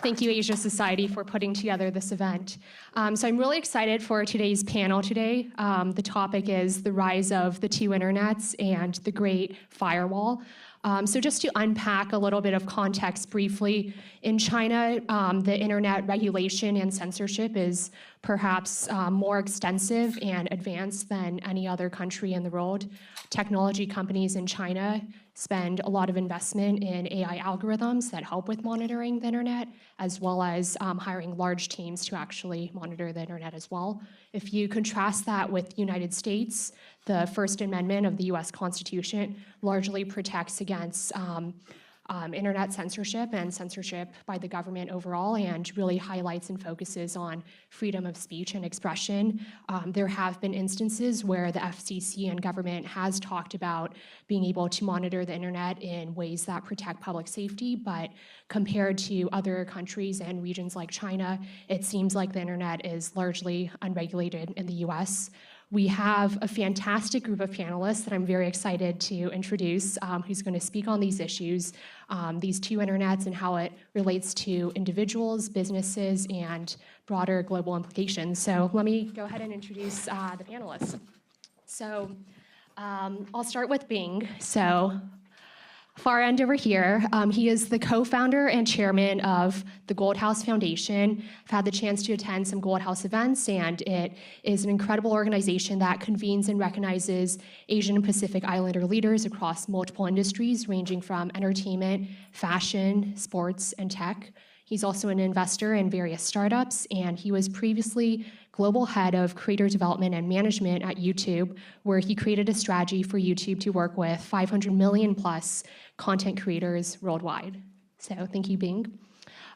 Thank you, Asia Society, for putting together this event. So I'm really excited for today's panel today. The topic is the rise of the two internets and the Great Firewall. So just to unpack a little bit of context briefly, in China, the internet regulation and censorship is perhaps more extensive and advanced than any other country in the world. Technology companies in China spend a lot of investment in AI algorithms that help with monitoring the internet, as well as hiring large teams to actually monitor the internet as well. If you contrast that with the United States, the First Amendment of the US Constitution largely protects against internet censorship and censorship by the government overall, and really highlights and focuses on freedom of speech and expression. There have been instances where the FCC and government has talked about being able to monitor the internet in ways that protect public safety, but compared to other countries and regions like China, it seems like the internet is largely unregulated in the US. We have a fantastic group of panelists that I'm very excited to introduce, who's going to speak on these issues, these two internets and how it relates to individuals, businesses, and broader global implications. So let me go ahead and introduce the panelists. So I'll start with Bing. So far end over here, he is the co-founder and chairman of the Gold House Foundation. I've had the chance to attend some Gold House events, and it is an incredible organization that convenes and recognizes Asian and Pacific Islander leaders across multiple industries, ranging from entertainment, fashion, sports, and tech. He's also an investor in various startups, and he was previously global head of creator development and management at YouTube, where he created a strategy for YouTube to work with 500 million plus content creators worldwide. So thank you, Bing.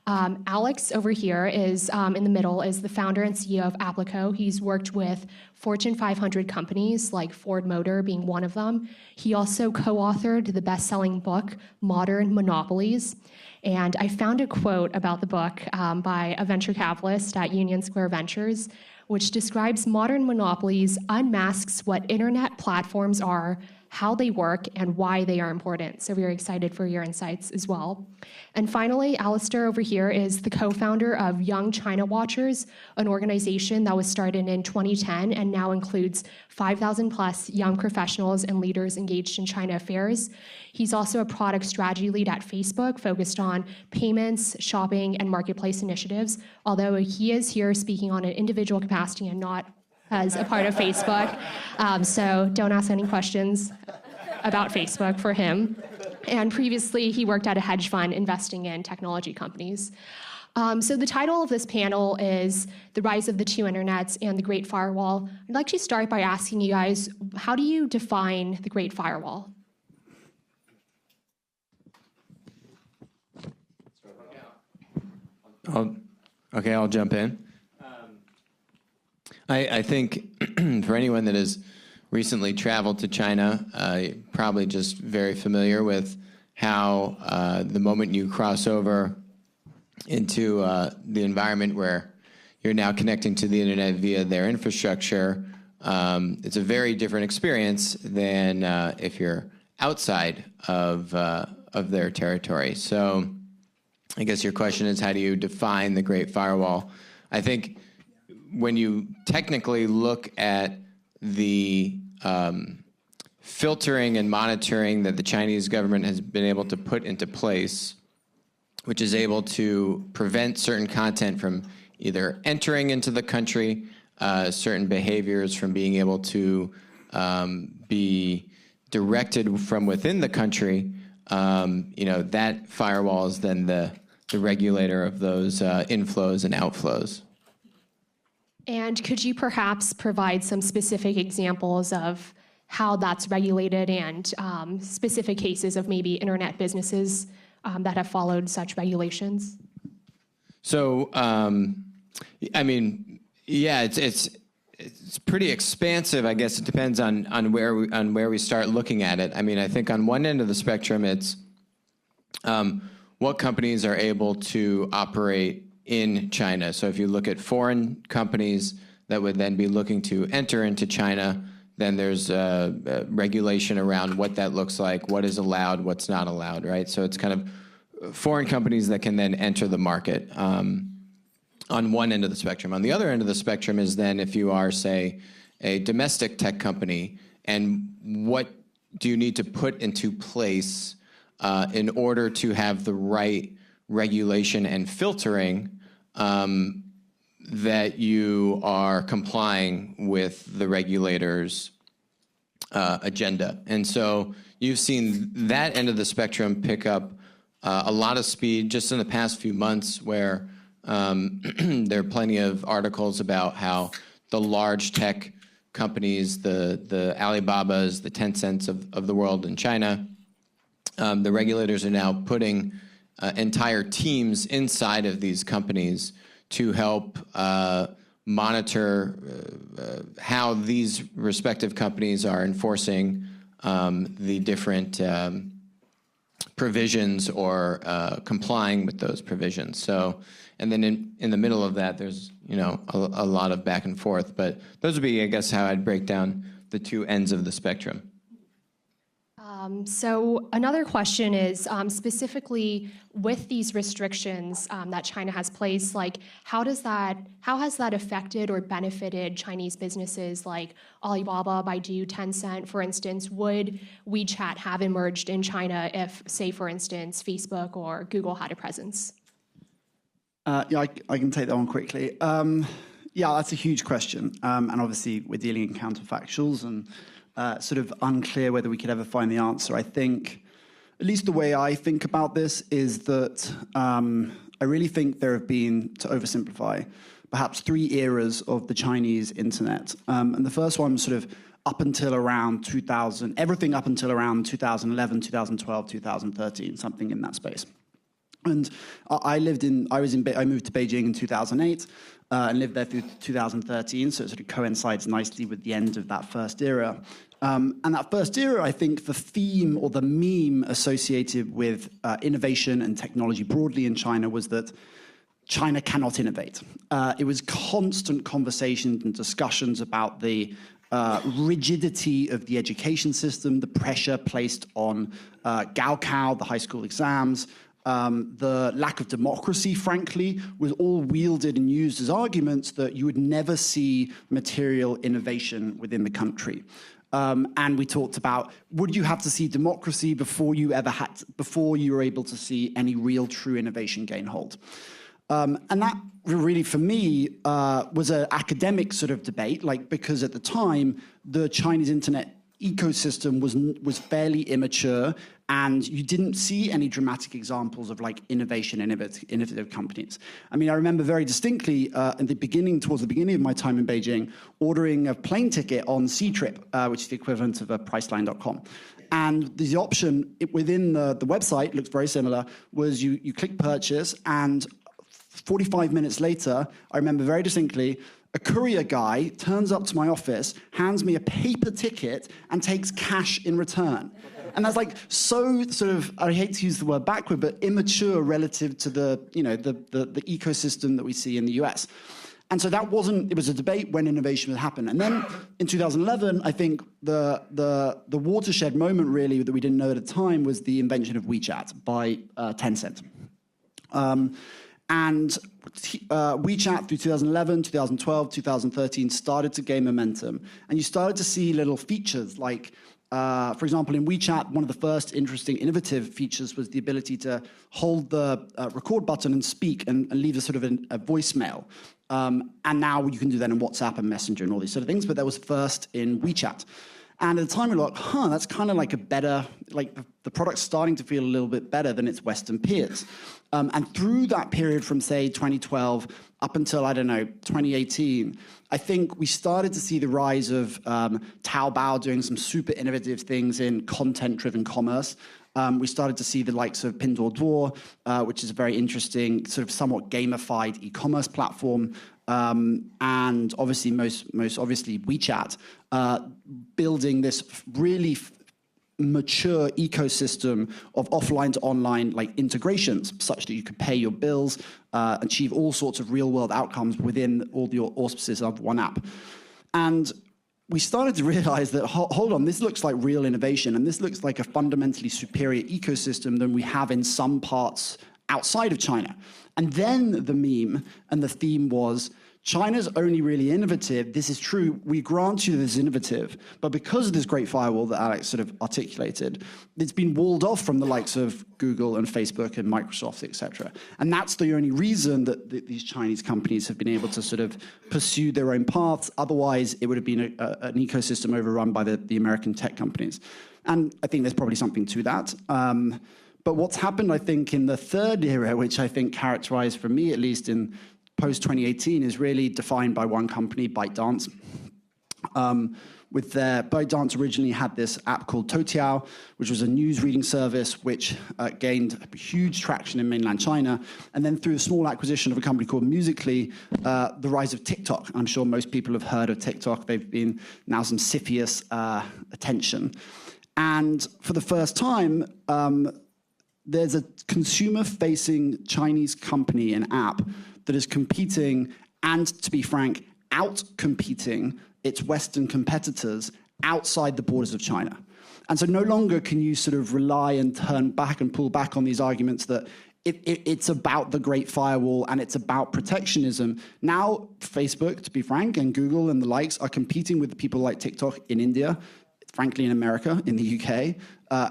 Alex over here is in the middle, is the founder and CEO of Applico. He's worked with Fortune 500 companies like Ford Motor being one of them. He also co-authored the best-selling book, Modern Monopolies. And I found a quote about the book by a venture capitalist at Union Square Ventures, which describes modern monopolies, unmasks what internet platforms are, how they work, and why they are important. So we're excited for your insights as well. And finally, Alistair over here is the co-founder of Young China Watchers, an organization that was started in 2010 and now includes 5,000 plus young professionals and leaders engaged in China affairs. He's also a product strategy lead at Facebook, focused on payments, shopping, and marketplace initiatives, although he is here speaking on an individual capacity and not as a part of Facebook. So don't ask any questions about Facebook for him. And previously, he worked at a hedge fund investing in technology companies. So the title of this panel is The Rise of the Two Internets and the Great Firewall. I'd like to start by asking you guys, how do you define the Great Firewall? I'll jump in. I think for anyone that has recently traveled to China, probably just very familiar with how the moment you cross over into the environment where you're now connecting to the internet via their infrastructure, it's a very different experience than if you're outside of their territory. So I guess your question is, how do you define the Great Firewall? I think when you technically look at the filtering and monitoring that the Chinese government has been able to put into place, which is able to prevent certain content from either entering into the country, certain behaviors from being able to be directed from within the country, that firewall is then the regulator of those inflows and outflows. And could you perhaps provide some specific examples of how that's regulated and specific cases of maybe internet businesses that have followed such regulations? So, it's pretty expansive. I guess it depends on where we start looking at it. I mean, I think on one end of the spectrum, it's what companies are able to operate in China. So if you look at foreign companies that would then be looking to enter into China, then there's regulation around what that looks like, what is allowed, what's not allowed, right? So it's kind foreign companies that can then enter the market on one end of the spectrum. On the other end of the spectrum is then if you are, say, a domestic tech company, and what do you need to put into place in order to have the right regulation and filtering that you are complying with the regulators' agenda. And so you've seen that end of the spectrum pick up a lot of speed just in the past few months, where there are plenty of articles about how the large tech companies, the Alibabas, the Tencents of the world in China, the regulators are now putting entire teams inside of these companies to help monitor how these respective companies are enforcing the different provisions or complying with those provisions. So, and then in the middle of that, there's a lot of back and forth. But those would be, I guess, how I'd break down the two ends of the spectrum. So another question is specifically with these restrictions that China has placed, like how has that affected or benefited Chinese businesses like Alibaba, Baidu, Tencent, for instance? Would WeChat have emerged in China if, say, for instance, Facebook or Google had a presence? Yeah, I can take that one quickly. Yeah, that's a huge question. And obviously, we're dealing in counterfactuals and sort of unclear whether we could ever find the answer. I think, at least the way I think about this is that I really think there have been, to oversimplify, perhaps 3 eras of the Chinese internet. And the first one was sort of up until around 2000, everything up until around 2011, 2012, 2013, something in that space. And I moved to Beijing in 2008 and lived there through 2013, so it sort of coincides nicely with the end of that first era. And that first era, I think the theme or the meme associated with innovation and technology broadly in China was that China cannot innovate. It was constant conversations and discussions about the rigidity of the education system, the pressure placed on Gaokao, the high school exams, the lack of democracy, frankly, was all wielded and used as arguments that you would never see material innovation within the country. And we talked about, would you have to see democracy before you were able to see any real true innovation gain hold? And that really, for me, was an academic sort of debate, because at the time, the Chinese internet ecosystem was fairly immature, and you didn't see any dramatic examples of innovation, innovative companies. I mean, I remember very distinctly towards the beginning of my time in Beijing, ordering a plane ticket on Ctrip, which is the equivalent of a Priceline.com. And the option within the website, looks very similar, was you click purchase, and 45 minutes later, I remember very distinctly, a courier guy turns up to my office, hands me a paper ticket, and takes cash in return. And that's so sort of, I hate to use the word backward, but immature relative to the ecosystem that we see in the US. And so it was a debate when innovation would happen. And then in 2011, I think the watershed moment really that we didn't know at the time was the invention of WeChat by Tencent. And WeChat through 2011, 2012, 2013 started to gain momentum. And you started to see little features like, for example, in WeChat, one of the first interesting innovative features was the ability to hold the record button and speak and leave a sort of a voicemail. And now you can do that in WhatsApp and Messenger and all these sort of things, but that was first in WeChat. And at the time we were like, that's kind of a better, the product's starting to feel a little bit better than its Western peers. And through that period from, say, 2012 up until, 2018, I think we started to see the rise of Taobao doing some super innovative things in content-driven commerce. We started to see the likes of Pinduoduo, which is a very interesting, sort of somewhat gamified e-commerce platform. And obviously, most obviously, WeChat, building this really mature ecosystem of offline to online integrations, such that you could pay your bills, achieve all sorts of real world outcomes within all the auspices of one app. And we started to realize that, hold on, this looks like real innovation, and this looks like a fundamentally superior ecosystem than we have in some parts outside of China. And then the meme and the theme was, China's only really innovative. This is true. We grant you this innovative. But because of this Great Firewall that Alex sort of articulated, it's been walled off from the likes of Google and Facebook and Microsoft, et cetera. And that's the only reason that these Chinese companies have been able to sort of pursue their own paths. Otherwise, it would have been an ecosystem overrun by the American tech companies. And I think there's probably something to that. But what's happened, I think, in the third era, which I think characterized, for me at least, in post-2018 is really defined by one company, ByteDance. ByteDance originally had this app called Toutiao, which was a news reading service which gained huge traction in mainland China. And then through a small acquisition of a company called Musical.ly, the rise of TikTok. I'm sure most people have heard of TikTok. They've been now some CFIUS attention. And for the first time, there's a consumer-facing Chinese company and app that is competing and, to be frank, out-competing its Western competitors outside the borders of China. And so no longer can you sort of rely and turn back and pull back on these arguments that it's about the Great Firewall and it's about protectionism. Now, Facebook, to be frank, and Google and the likes are competing with people like TikTok in India, frankly in America, in the UK,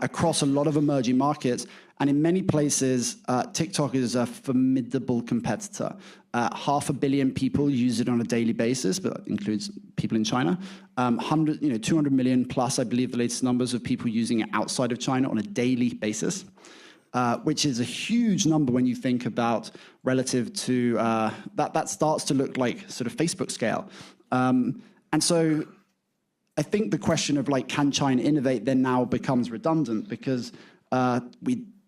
across a lot of emerging markets. And in many places, TikTok is a formidable competitor. 500 million people use it on a daily basis, but that includes people in China. 200 million plus, I believe the latest numbers of people using it outside of China on a daily basis, which is a huge number when you think about relative to, that starts to look like sort of Facebook scale. And so I think the question of like, can China innovate then now becomes redundant because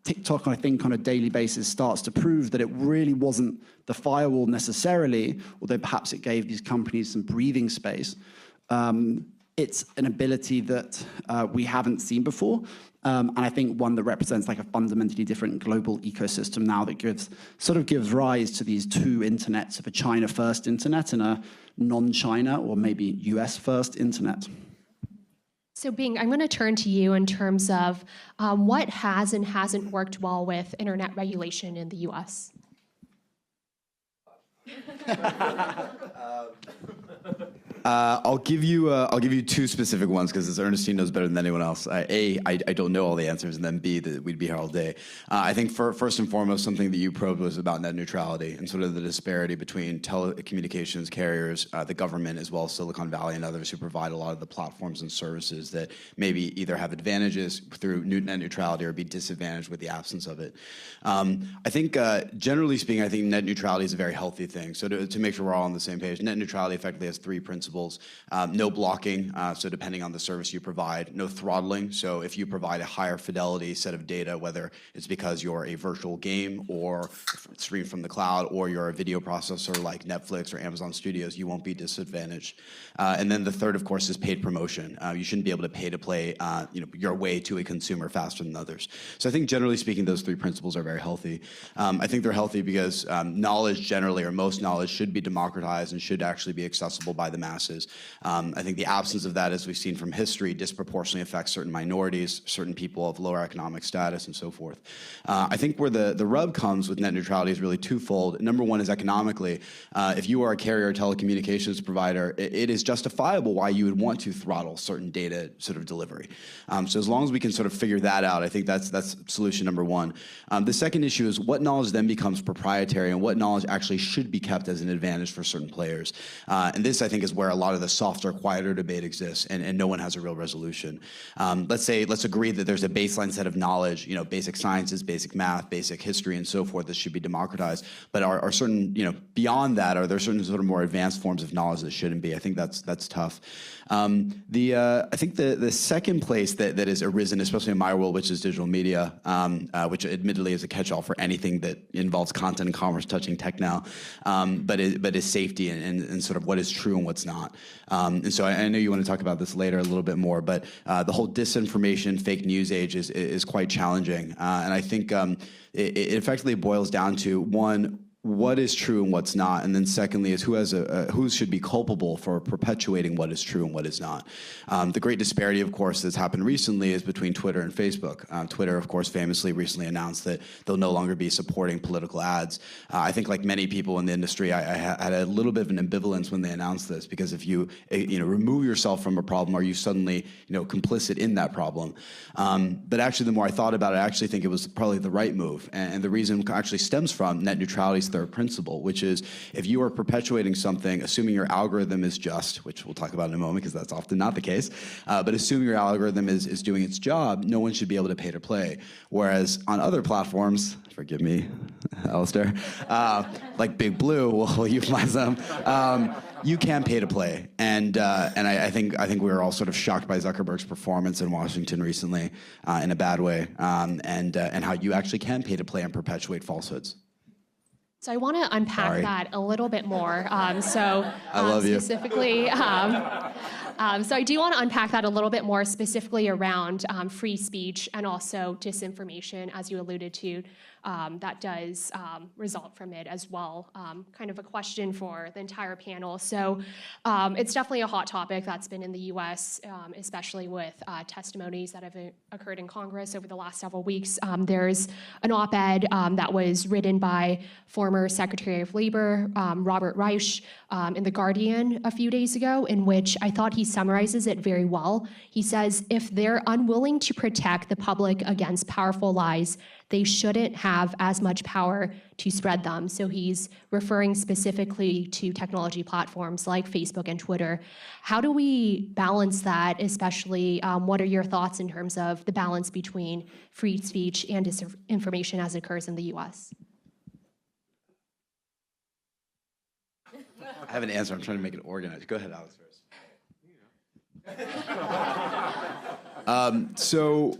TikTok, I think, on a daily basis starts to prove that it really wasn't the firewall necessarily, although perhaps it gave these companies some breathing space. It's an ability that we haven't seen before, and I think one that represents like a fundamentally different global ecosystem now that gives rise to these two internets, of a China-first internet and a non-China or maybe US-first internet. So Bing, I'm going to turn to you in terms of what has and hasn't worked well with internet regulation in the US. I'll give you two specific ones because as Ernestine knows better than anyone else. A, I don't know all the answers, and then B, that we'd be here all day. I think first and foremost, something that you probed was about net neutrality and sort of the disparity between telecommunications carriers, the government, as well as Silicon Valley and others who provide a lot of the platforms and services that maybe either have advantages through net neutrality or be disadvantaged with the absence of it. I think, generally speaking, I think net neutrality is a very healthy thing. So to make sure we're all on the same page, net neutrality effectively has three principles. No blocking, so depending on the service you provide. No throttling, so if you provide a higher fidelity set of data, whether it's because you're a virtual game or streamed from the cloud, or you're a video processor like Netflix or Amazon Studios, you won't be disadvantaged. And then the third, of course, is paid promotion. You shouldn't be able to pay to play your way to a consumer faster than others. So I think generally speaking, those three principles are very healthy. I think they're healthy because knowledge generally, or most knowledge, should be democratized and should actually be accessible by the masses. I think the absence of that, as we've seen from history, disproportionately affects certain minorities, certain people of lower economic status, and so forth. I think where the rub comes with net neutrality is really twofold. Number one is economically. If you are a carrier or telecommunications provider, it is justifiable why you would want to throttle certain data sort of delivery. So as long as we can sort of figure that out, I think that's solution number one. The second issue is what knowledge then becomes proprietary and what knowledge actually should be kept as an advantage for certain players. And this, I think, is where a lot of the softer, quieter debate exists, and no one has a real resolution. Let's agree that there's a baseline set of knowledge, basic sciences, basic math, basic history, and so forth that should be democratized. But are certain, beyond that, are there certain sort of more advanced forms of knowledge that shouldn't be? I think that's tough. I think the second place that has arisen, especially in my world, which is digital media, which admittedly is a catch-all for anything that involves content and commerce touching tech now, but is safety and sort of what is true and what's not. And so I know you want to talk about this later a little bit more, but the whole disinformation, fake news age is quite challenging. And I think it effectively boils down to, one, what is true and what's not, and then secondly is who should be culpable for perpetuating what is true and what is not. The great disparity, of course, that's happened recently is between Twitter and Facebook. Twitter, of course, famously recently announced that they'll no longer be supporting political ads. I think, like many people in the industry, I had a little bit of an ambivalence when they announced this, because if you remove yourself from a problem, are you suddenly complicit in that problem? But actually, the more I thought about it, I actually think it was probably the right move, and the reason actually stems from net neutrality's third principle, which is if you are perpetuating something, assuming your algorithm is just, which we'll talk about in a moment because that's often not the case, but assuming your algorithm is doing its job, no one should be able to pay to play. Whereas on other platforms, forgive me, Alistair, like Big Blue, we'll euphemise them, you can pay to play. And I think we were all sort of shocked by Zuckerberg's performance in Washington recently in a bad way, and how you actually can pay to play and perpetuate falsehoods. So I want to unpack that a little bit more. I love you. Specifically, so I do want to unpack that a little bit more specifically around free speech and also disinformation, as you alluded to. That does result from it as well. Kind of a question for the entire panel. So it's definitely a hot topic that's been in the U.S., especially with testimonies that have occurred in Congress over the last several weeks. There's an op-ed that was written by former Secretary of Labor Robert Reich in The Guardian a few days ago, in which I thought he summarizes it very well. He says, if they're unwilling to protect the public against powerful lies, they shouldn't have as much power to spread them. So he's referring specifically to technology platforms like Facebook and Twitter. How do we balance that, especially what are your thoughts in terms of the balance between free speech and disinformation as it occurs in the US? I have an answer. I'm trying to make it organized. Go ahead, Alex, first. So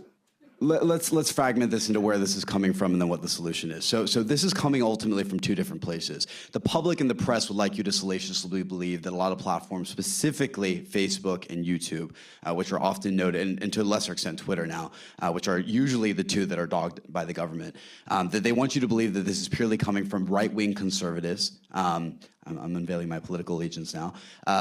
let's fragment this into where this is coming from and then what the solution is. So this is coming ultimately from two different places. The public and the press would like you to salaciously believe that a lot of platforms, specifically Facebook and YouTube, which are often noted, and to a lesser extent Twitter now, which are usually the two that are dogged by the government, that they want you to believe that this is purely coming from right-wing conservatives. I'm unveiling my political allegiance now,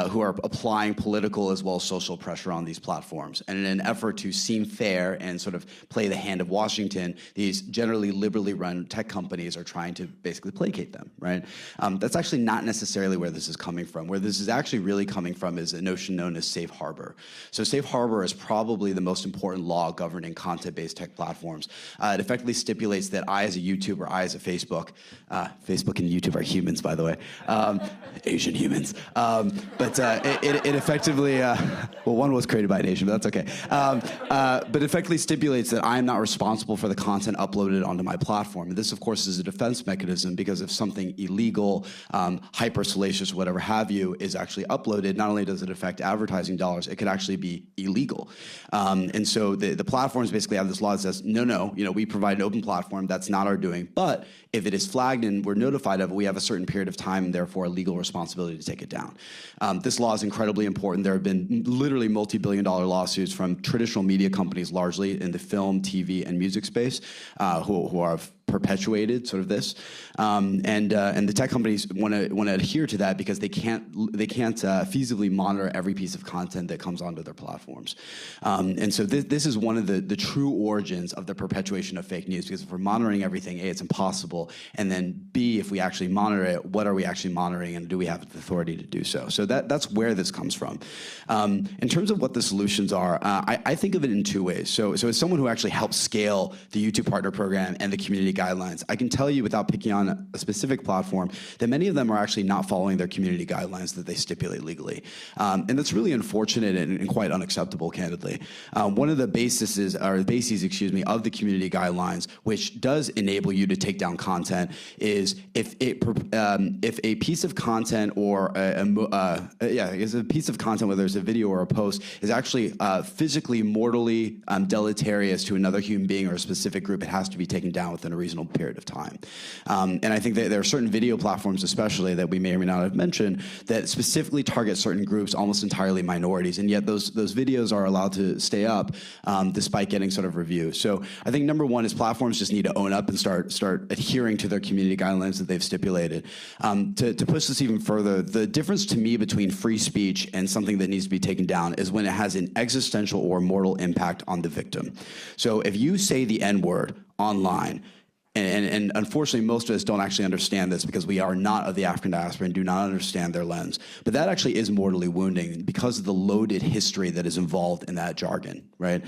who are applying political as well as social pressure on these platforms. And in an effort to seem fair and sort of play the hand of Washington, these generally liberally run tech companies are trying to basically placate them, right? That's actually not necessarily where this is coming from. Where this is actually really coming from is a notion known as safe harbor. So safe harbor is probably the most important law governing content-based tech platforms. It effectively stipulates that I as a YouTuber, I as a Facebook and YouTube are humans, by the way, Asian humans. But it effectively, well, one was created by an Asian, but that's okay. But effectively stipulates that I am not responsible for the content uploaded onto my platform. And this, of course, is a defense mechanism because if something illegal, hyper salacious, whatever have you, is actually uploaded, not only does it affect advertising dollars, it could actually be illegal. And so the platforms basically have this law that says, no, we provide an open platform, that's not our doing. But if it is flagged and we're notified of it, we have a certain period of time, and therefore a legal responsibility to take it down. This law is incredibly important. There have been literally multi-billion-dollar lawsuits from traditional media companies, largely in the film, TV, and music space, who have perpetuated sort of this, and the tech companies want to adhere to that because they can't feasibly monitor every piece of content that comes onto their platforms, and so this is one of the true origins of the perpetuation of fake news, because if we're monitoring everything, A, it's impossible, and then B, if we actually monitor it, what are we actually monitoring, and do we have the authority to do so? So that's where this comes from. In terms of what the solutions are, I think of it in two ways. So as someone who actually helps scale the YouTube Partner Program and the community guidelines, I can tell you without picking on a specific platform that many of them are actually not following their community guidelines that they stipulate legally. And that's really unfortunate and quite unacceptable, candidly. One of the bases of the community guidelines, which does enable you to take down content, is if a piece of content or a piece of content, whether it's a video or a post, is actually physically, mortally deleterious to another human being or a specific group, it has to be taken down within a reasonable period of time. And I think that there are certain video platforms, especially, that we may or may not have mentioned, that specifically target certain groups, almost entirely minorities, and yet those videos are allowed to stay up despite getting sort of review. So I think number one is platforms just need to own up and start adhering to their community guidelines that they've stipulated. To push this even further, the difference to me between free speech and something that needs to be taken down is when it has an existential or mortal impact on the victim. So if you say the N-word online, and unfortunately, most of us don't actually understand this because we are not of the African diaspora and do not understand their lens. But that actually is mortally wounding because of the loaded history that is involved in that jargon, right?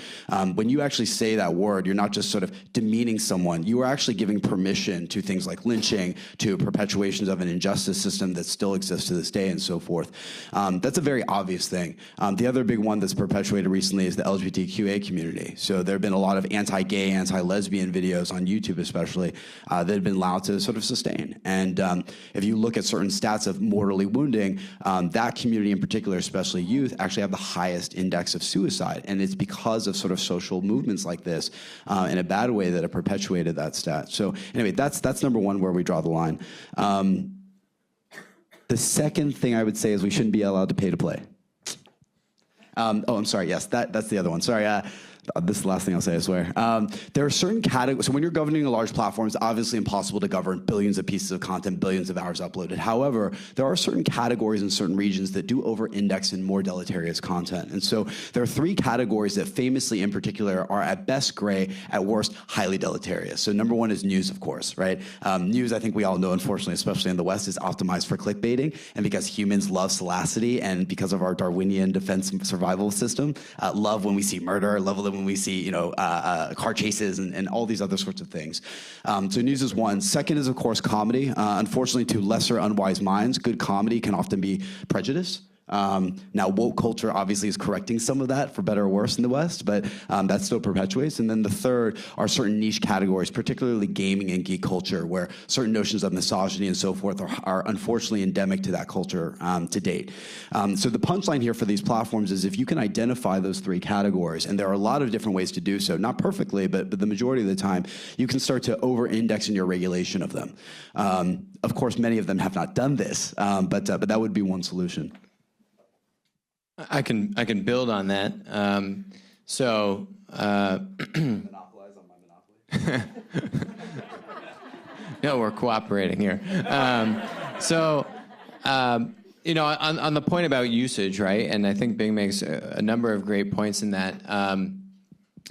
When you actually say that word, you're not just sort of demeaning someone. You are actually giving permission to things like lynching, to perpetuations of an injustice system that still exists to this day and so forth. That's a very obvious thing. The other big one that's perpetuated recently is the LGBTQA community. So there have been a lot of anti-gay, anti-lesbian videos on YouTube especially that have been allowed to sort of sustain. And if you look at certain stats of mortally wounding, that community in particular, especially youth, actually have the highest index of suicide. And it's because of sort of social movements like this in a bad way that have perpetuated that stat. So anyway, that's number one where we draw the line. The second thing I would say is we shouldn't be allowed to pay to play. I'm sorry. Yes, that's the other one. Sorry. This is the last thing I'll say, I swear. There are certain categories. So when you're governing a large platform, it's obviously impossible to govern billions of pieces of content, billions of hours uploaded. However, there are certain categories in certain regions that do over-index in more deleterious content. And so there are three categories that famously, in particular, are at best gray, at worst, highly deleterious. So number one is news, of course, right? News, I think we all know, unfortunately, especially in the West, is optimized for clickbaiting. And because humans love salacity, and because of our Darwinian defense and survival system, love when we see murder, love when we see, car chases and all these other sorts of things. So news is one. Second is, of course, comedy. Unfortunately, to lesser unwise minds, good comedy can often be prejudice. Now, woke culture obviously is correcting some of that, for better or worse, in the West, but that still perpetuates. And then the third are certain niche categories, particularly gaming and geek culture, where certain notions of misogyny and so forth are unfortunately endemic to that culture to date. So the punchline here for these platforms is if you can identify those three categories, and there are a lot of different ways to do so, not perfectly, but the majority of the time, you can start to over-index in your regulation of them. Of course, many of them have not done this, but that would be one solution. I can build on that. Monopolize on my monopoly. No, we're cooperating here. On the point about usage, right? And I think Bing makes a number of great points in that.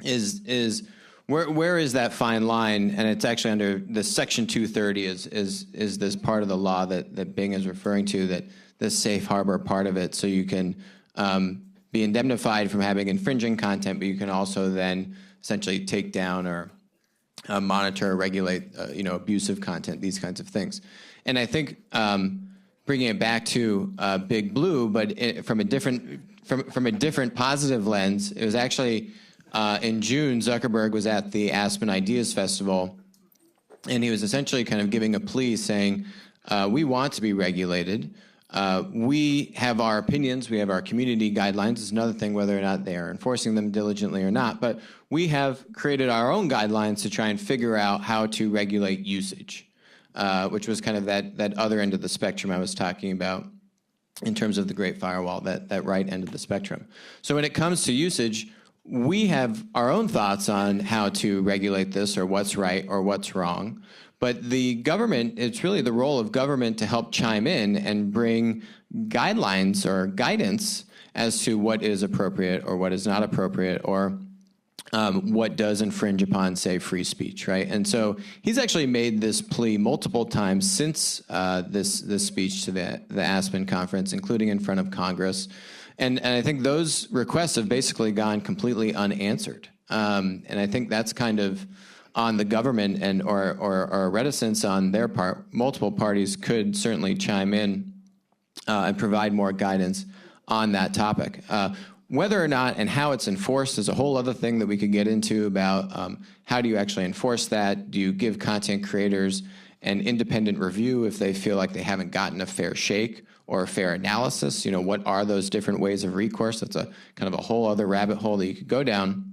Is where is that fine line? And it's actually under the Section 230 is this part of the law that Bing is referring to, that the safe harbor part of it, so you can be indemnified from having infringing content, but you can also then essentially take down or monitor or regulate, abusive content, these kinds of things. And I think bringing it back to Big Blue, but from a different positive lens, it was actually in June, Zuckerberg was at the Aspen Ideas Festival, and he was essentially kind of giving a plea saying, we want to be regulated. We have our opinions, we have our community guidelines. It's another thing whether or not they are enforcing them diligently or not, but we have created our own guidelines to try and figure out how to regulate usage, which was kind of that other end of the spectrum I was talking about in terms of the Great Firewall, that right end of the spectrum. So when it comes to usage, we have our own thoughts on how to regulate this or what's right or what's wrong. But the government, it's really the role of government to help chime in and bring guidelines or guidance as to what is appropriate or what is not appropriate, or what does infringe upon, say, free speech, right? And so he's actually made this plea multiple times since this speech to the Aspen conference, including in front of Congress. And I think those requests have basically gone completely unanswered. And I think that's kind of on the government and or reticence on their part. Multiple parties could certainly chime in and provide more guidance on that topic. Whether or not and how it's enforced is a whole other thing that we could get into about how do you actually enforce that? Do you give content creators an independent review if they feel like they haven't gotten a fair shake or a fair analysis? What are those different ways of recourse? That's a kind of a whole other rabbit hole that you could go down.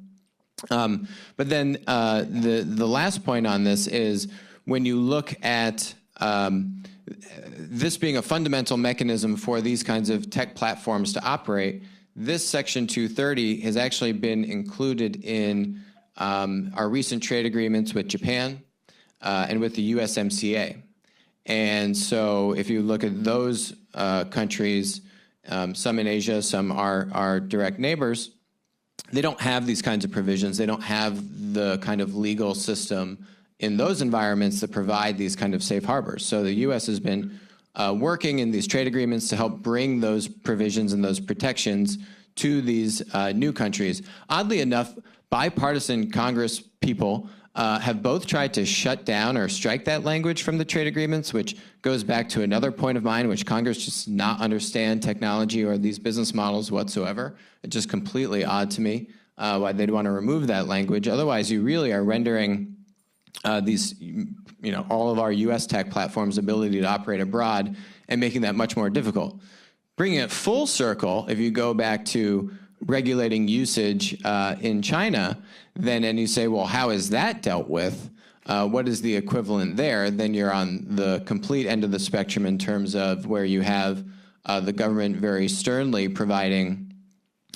But then the last point on this is when you look at this being a fundamental mechanism for these kinds of tech platforms to operate, this Section 230 has actually been included in our recent trade agreements with Japan and with the USMCA. And so if you look at those countries, some in Asia, some are our direct neighbors, they don't have these kinds of provisions. They don't have the kind of legal system in those environments that provide these kind of safe harbors. So the U.S. has been working in these trade agreements to help bring those provisions and those protections to these new countries. Oddly enough, bipartisan Congress people have both tried to shut down or strike that language from the trade agreements, which goes back to another point of mine, which Congress just not understand technology or these business models whatsoever. It's just completely odd to me why they'd want to remove that language. Otherwise, you really are rendering these, all of our U.S. tech platforms' ability to operate abroad and making that much more difficult. Bringing it full circle, if you go back to regulating usage in China, and you say, well, how is that dealt with? What is the equivalent there? Then you're on the complete end of the spectrum in terms of where you have the government very sternly providing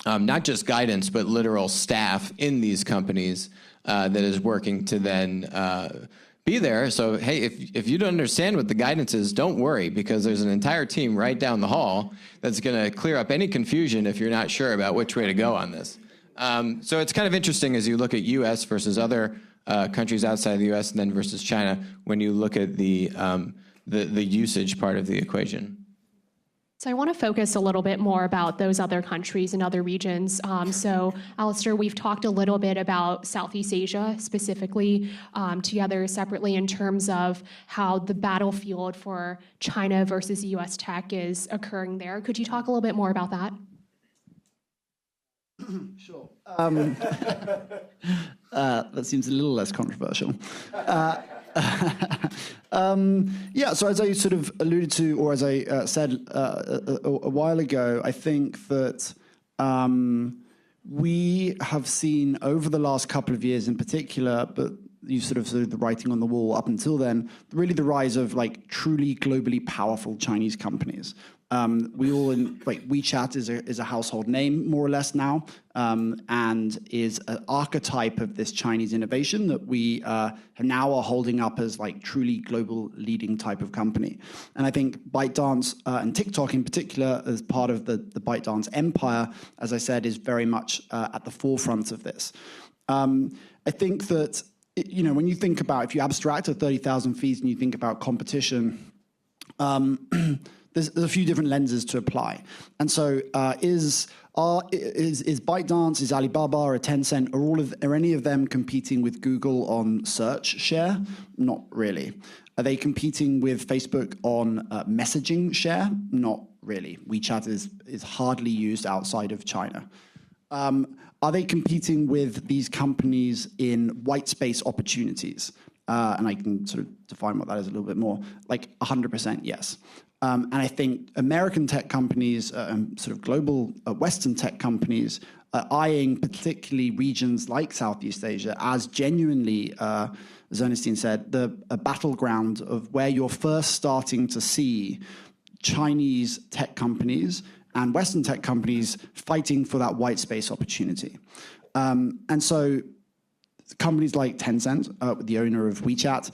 not just guidance, but literal staff in these companies that is working to then be there. So, hey, if you don't understand what the guidance is, don't worry, because there's an entire team right down the hall that's going to clear up any confusion if you're not sure about which way to go on this. So it's kind of interesting as you look at U.S. versus other countries outside of the U.S. and then versus China when you look at the usage part of the equation. So I want to focus a little bit more about those other countries and other regions. So, Alistair, we've talked a little bit about Southeast Asia specifically, together separately in terms of how the battlefield for China versus U.S. tech is occurring there. Could you talk a little bit more about that? Sure. That seems a little less controversial. So as I sort of alluded to, or as I said a while ago, I think that we have seen over the last couple of years in particular, but you sort of the writing on the wall up until then, really the rise of like truly globally powerful Chinese companies. We all WeChat is a household name more or less now, and is an archetype of this Chinese innovation that we now are holding up as like truly global leading type of company. And I think ByteDance and TikTok in particular, as part of the ByteDance empire, as I said, is very much at the forefront of this. I think that when you think about, if you abstract at 30,000 feet and you think about competition, there's a few different lenses to apply. And so is ByteDance, is Alibaba, or Tencent, are any of them competing with Google on search share? Not really. Are they competing with Facebook on messaging share? Not really. WeChat is hardly used outside of China. Are they competing with these companies in white space opportunities? And I can sort of define what that is a little bit more. Like 100% yes. And I think American tech companies and sort of global Western tech companies are eyeing particularly regions like Southeast Asia as genuinely, as Ernestine said, a battleground of where you're first starting to see Chinese tech companies and Western tech companies fighting for that white space opportunity. And so companies like Tencent, the owner of WeChat,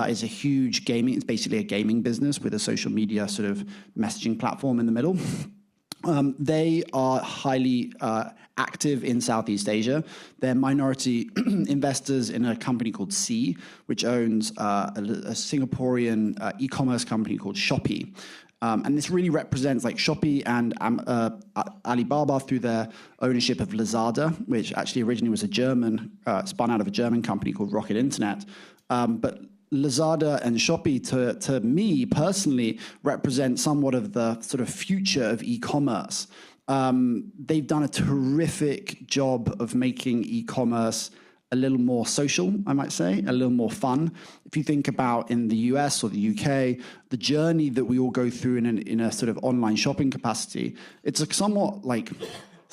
is a huge gaming, it's basically a gaming business with a social media sort of messaging platform in the middle. They are highly active in Southeast Asia. They're minority investors in a company called Sea, which owns a Singaporean e-commerce company called Shopee. And this really represents like Shopee and Alibaba through their ownership of Lazada, which actually originally was a German, spun out of a German company called Rocket Internet. But Lazada and Shopee, to me personally, represent somewhat of the sort of future of e-commerce. They've done a terrific job of making e-commerce a little more social, I might say, a little more fun. If you think about in the US or the UK, the journey that we all go through in a sort of online shopping capacity, it's a somewhat like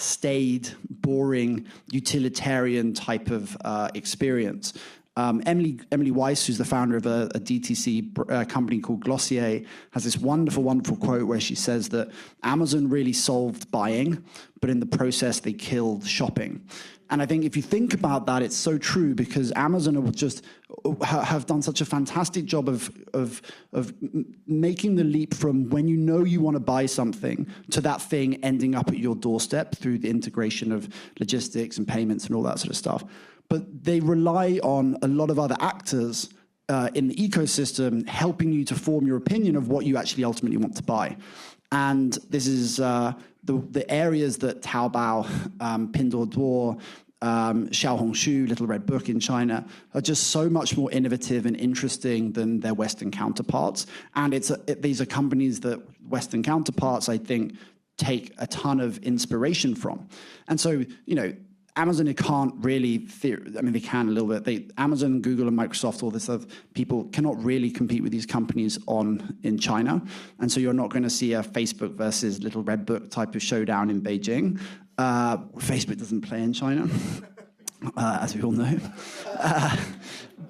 staid, boring, utilitarian type of experience. Emily Weiss, who's the founder of a DTC company called Glossier, has this wonderful, wonderful quote where she says that Amazon really solved buying, but in the process they killed shopping. And I think if you think about that, it's so true, because Amazon have done such a fantastic job of making the leap from when you know you want to buy something to that thing ending up at your doorstep through the integration of logistics and payments and all that sort of stuff. But they rely on a lot of other actors in the ecosystem helping you to form your opinion of what you actually ultimately want to buy. And this is the areas that Taobao, Pinduoduo, Xiaohongshu, Little Red Book in China are just so much more innovative and interesting than their Western counterparts. And these are companies that Western counterparts, I think, take a ton of inspiration from. And so, Amazon can't really, they can a little bit. Amazon, Google, and Microsoft, all this other people cannot really compete with these companies in China. And so you're not going to see a Facebook versus Little Red Book type of showdown in Beijing. Facebook doesn't play in China, as we all know.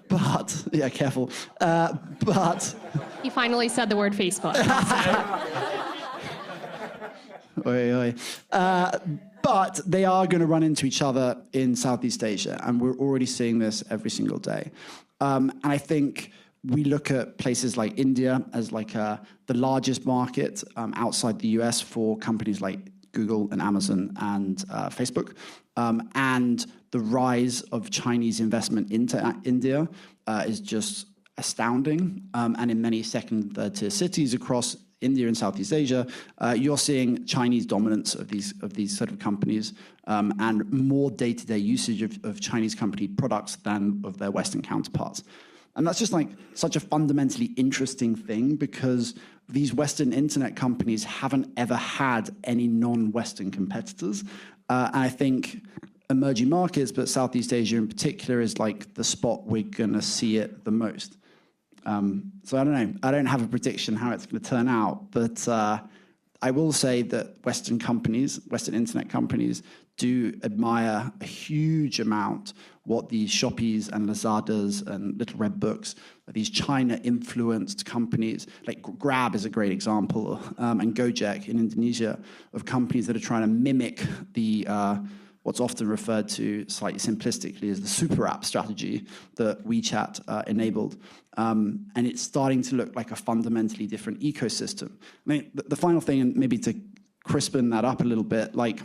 But, yeah, careful. But... You finally said the word Facebook. Oi, oi. But they are going to run into each other in Southeast Asia, and we're already seeing this every single day. And I think we look at places like India as like the largest market outside the US for companies like Google and Amazon and Facebook. And the rise of Chinese investment into India is just astounding. And in many second, third-tier cities across India and Southeast Asia, you're seeing Chinese dominance of these sort of companies and more day-to-day usage of Chinese company products than of their Western counterparts. And that's just like such a fundamentally interesting thing, because these Western internet companies haven't ever had any non-Western competitors. And I think emerging markets, but Southeast Asia in particular, is like the spot we're going to see it the most. So I don't know. I don't have a prediction how it's going to turn out, but I will say that Western internet companies, do admire a huge amount what these Shopees and Lazadas and Little Red Books, these China-influenced companies, like Grab is a great example, and Gojek in Indonesia, of companies that are trying to mimic the what's often referred to slightly simplistically as the super app strategy that WeChat enabled. And it's starting to look like a fundamentally different ecosystem. I mean, the final thing, and maybe to crispen that up a little bit, like,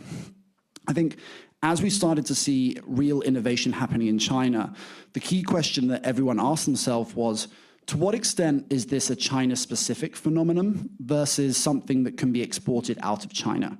I think as we started to see real innovation happening in China, the key question that everyone asked themselves was, to what extent is this a China-specific phenomenon versus something that can be exported out of China?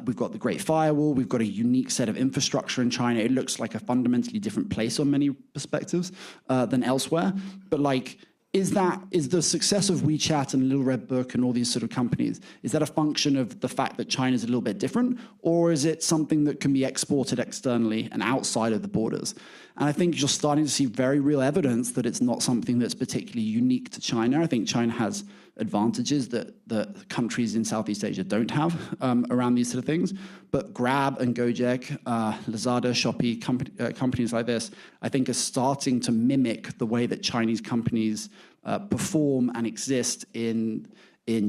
We've got the Great Firewall. We've got a unique set of infrastructure in China. It looks like a fundamentally different place on many perspectives than elsewhere. But like, is the success of WeChat and Little Red Book and all these sort of companies, is that a function of the fact that China's a little bit different, or is it something that can be exported externally and outside of the borders? And I think you're starting to see very real evidence that it's not something that's particularly unique to China. I think China has advantages that countries in Southeast Asia don't have around these sort of things. But Grab and Gojek, Lazada, Shopee, companies like this, I think are starting to mimic the way that Chinese companies perform and exist in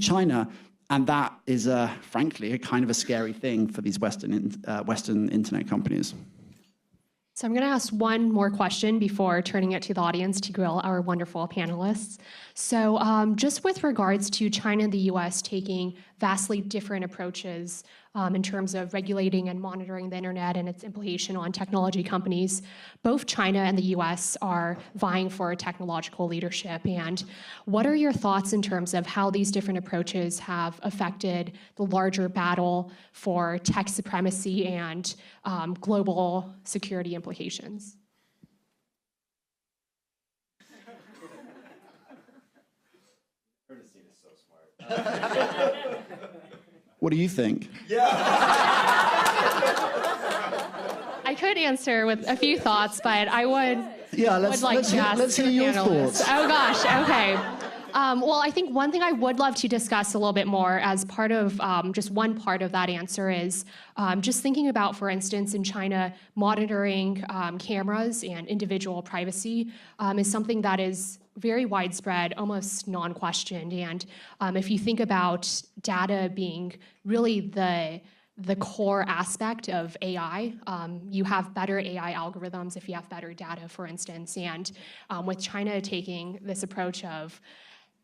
China. And that is, frankly, a kind of a scary thing for these Western internet companies. So I'm going to ask one more question before turning it to the audience to grill our wonderful panelists. So just with regards to China and the US taking vastly different approaches in terms of regulating and monitoring the internet and its implication on technology companies, both China and the US are vying for technological leadership. And what are your thoughts in terms of how these different approaches have affected the larger battle for tech supremacy and global security implications? Ernestine is so smart. What do you think? I could answer with a few thoughts, but I would. Yeah, let's hear your thoughts. Oh gosh, okay. Well, I think one thing I would love to discuss a little bit more as part of just one part of that answer is just thinking about, for instance, in China, monitoring cameras and individual privacy is something that is very widespread, almost non-questioned. And if you think about data being really the core aspect of AI. You have better AI algorithms if you have better data, for instance. And with China taking this approach of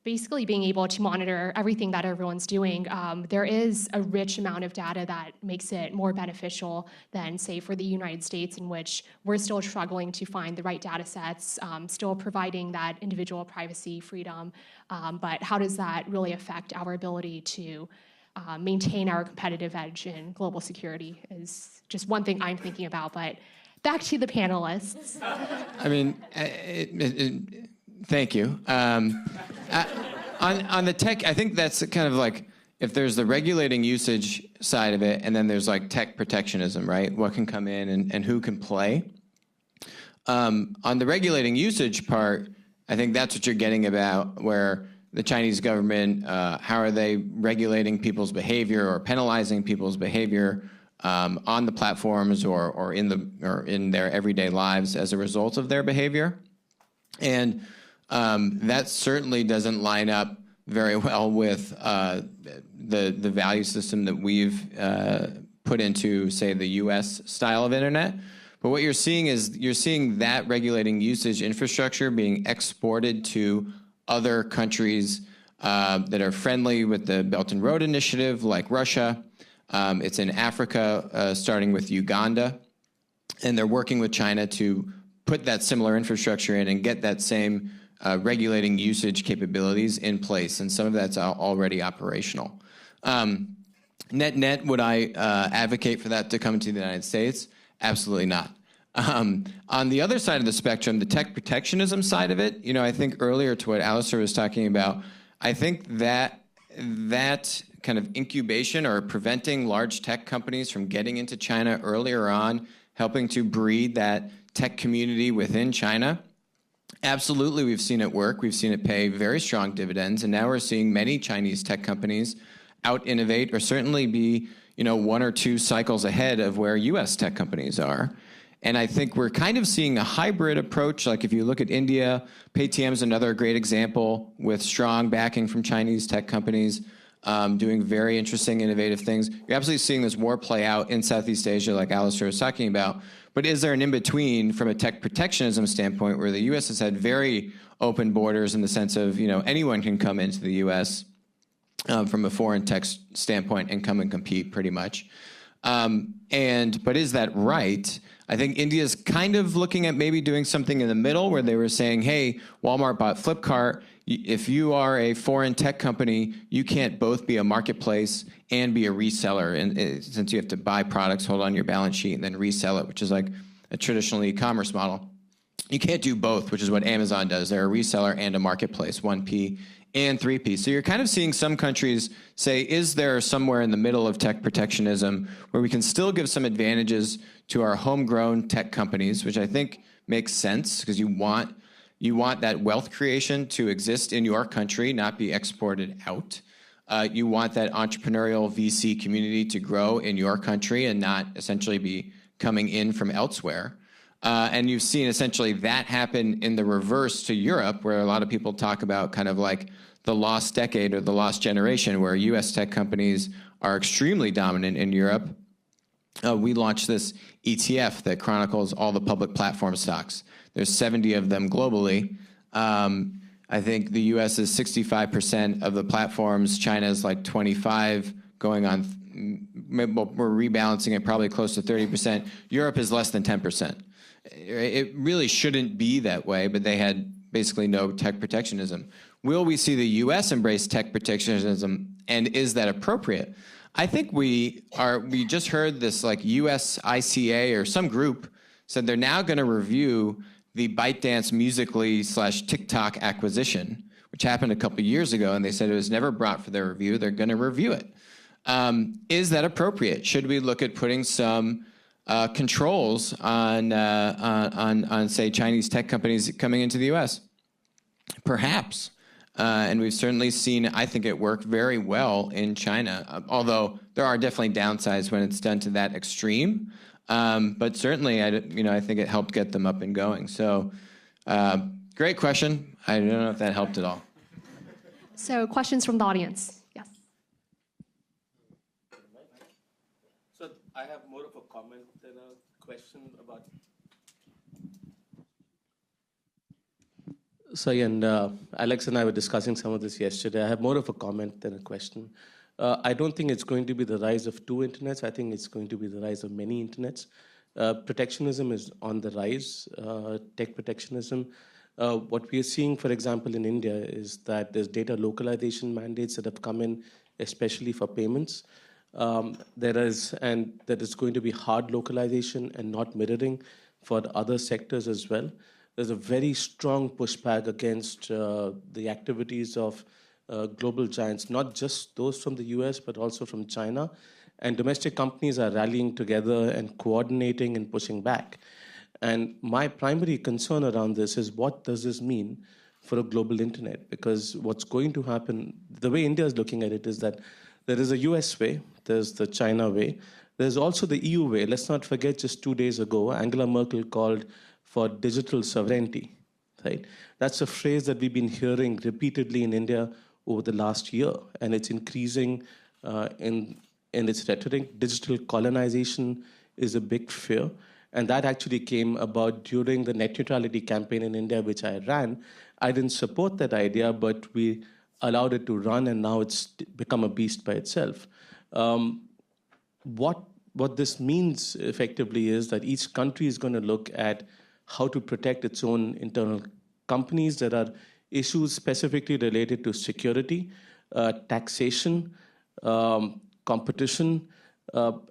basically being able to monitor everything that everyone's doing, there is a rich amount of data that makes it more beneficial than, say, for the United States, in which we're still struggling to find the right data sets, still providing that individual privacy freedom. But how does that really affect our ability to maintain our competitive edge in global security is just one thing I'm thinking about. But back to the panelists. I mean, thank you. On the tech, I think that's kind of like, if there's the regulating usage side of it, and then there's like tech protectionism, right? What can come in and who can play. On the regulating usage part, I think that's what you're getting about, where the Chinese government, how are they regulating people's behavior or penalizing people's behavior on the platforms or in their everyday lives as a result of their behavior? And that certainly doesn't line up very well with the value system that we've put into, say, the U.S. style of internet. But what you're seeing is that regulating usage infrastructure being exported to other countries that are friendly with the Belt and Road Initiative, like Russia. It's in Africa, starting with Uganda. And they're working with China to put that similar infrastructure in and get that same regulating usage capabilities in place. And some of that's already operational. Net, would I advocate for that to come to the United States? Absolutely not. On the other side of the spectrum, the tech protectionism side of it, I think earlier to what Alistair was talking about, I think that kind of incubation or preventing large tech companies from getting into China earlier on, helping to breed that tech community within China, absolutely we've seen it work. We've seen it pay very strong dividends. And now we're seeing many Chinese tech companies out-innovate or certainly be, one or two cycles ahead of where U.S. tech companies are. And I think we're kind of seeing a hybrid approach. Like if you look at India, Paytm is another great example with strong backing from Chinese tech companies doing very interesting, innovative things. You're absolutely seeing this war play out in Southeast Asia, like Alistair was talking about. But is there an in-between from a tech protectionism standpoint where the U.S. has had very open borders in the sense of, anyone can come into the U.S. From a foreign tech standpoint and come and compete pretty much. But is that right? I think India's kind of looking at maybe doing something in the middle where they were saying, hey, Walmart bought Flipkart. If you are a foreign tech company, you can't both be a marketplace and be a reseller. And since you have to buy products, hold on your balance sheet, and then resell it, which is like a traditional e-commerce model. You can't do both, which is what Amazon does. They're a reseller and a marketplace, 1P and 3P. So you're kind of seeing some countries say, is there somewhere in the middle of tech protectionism where we can still give some advantages to our homegrown tech companies, which I think makes sense because you want that wealth creation to exist in your country, not be exported out. You want that entrepreneurial VC community to grow in your country and not essentially be coming in from elsewhere. And you've seen essentially that happen in the reverse to Europe, where a lot of people talk about kind of like the lost decade or the lost generation, where U.S. tech companies are extremely dominant in Europe. We launched this ETF that chronicles all the public platform stocks. There's 70 of them globally. I think the U.S. is 65% of the platforms. China is like 25, going on. We're rebalancing it probably close to 30%. Europe is less than 10%. It really shouldn't be that way, but they had basically no tech protectionism. Will we see the U.S. embrace tech protectionism, and is that appropriate? I think we just heard this like U.S. ICA or some group said they're now going to review the ByteDance Musical.ly / TikTok acquisition, which happened a couple years ago, and they said it was never brought for their review. They're going to review it. Is that appropriate? Should we look at putting some controls on say Chinese tech companies coming into the U.S.? Perhaps. And we've certainly seen, I think, it work very well in China, although there are definitely downsides when it's done to that extreme. But certainly, I think it helped get them up and going. So great question. I don't know if that helped at all. So questions from the audience? Yes. So I have more of a comment than a question about. So and Alex and I were discussing some of this yesterday. I have more of a comment than a question. I don't think it's going to be the rise of two internets. I think it's going to be the rise of many internets. Protectionism is on the rise, tech protectionism. What we are seeing, for example, in India is that there's data localization mandates that have come in, especially for payments. There is going to be hard localization and not mirroring for the other sectors as well. There's a very strong pushback against the activities of global giants, not just those from the US, but also from China. And domestic companies are rallying together and coordinating and pushing back. And my primary concern around this is, what does this mean for a global internet? Because what's going to happen, the way India is looking at it, is that there is a US way, there's the China way, there's also the EU way. Let's not forget, just 2 days ago, Angela Merkel called for digital sovereignty, right? That's a phrase that we've been hearing repeatedly in India over the last year, and it's increasing in its rhetoric. Digital colonization is a big fear, and that actually came about during the net neutrality campaign in India, which I ran. I didn't support that idea, but we allowed it to run, and now it's become a beast by itself. What this means effectively is that each country is going to look at how to protect its own internal companies. There are issues specifically related to security, taxation, competition,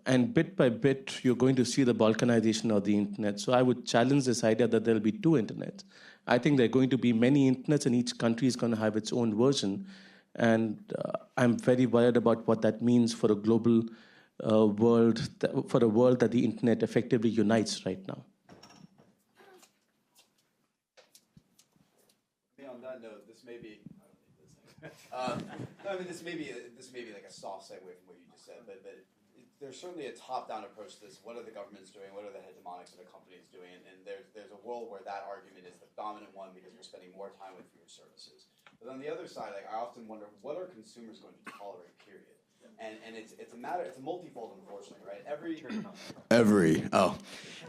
and bit by bit, you're going to see the balkanization of the internet. So I would challenge this idea that there'll be two internets. I think there are going to be many internets, and each country is going to have its own version. And I'm very worried about what that means for a global world, for a world that the internet effectively unites right now. On that note, this may be. This may be like a soft segue from what you just said, but there's certainly a top-down approach to this. What are the governments doing? What are the hegemonics of the companies doing? And there's a world where that argument is the dominant one because you're spending more time with your services. But on the other side, I often wonder, what are consumers going to tolerate? Period. And it's a matter. It's a multifold, unfortunately, right?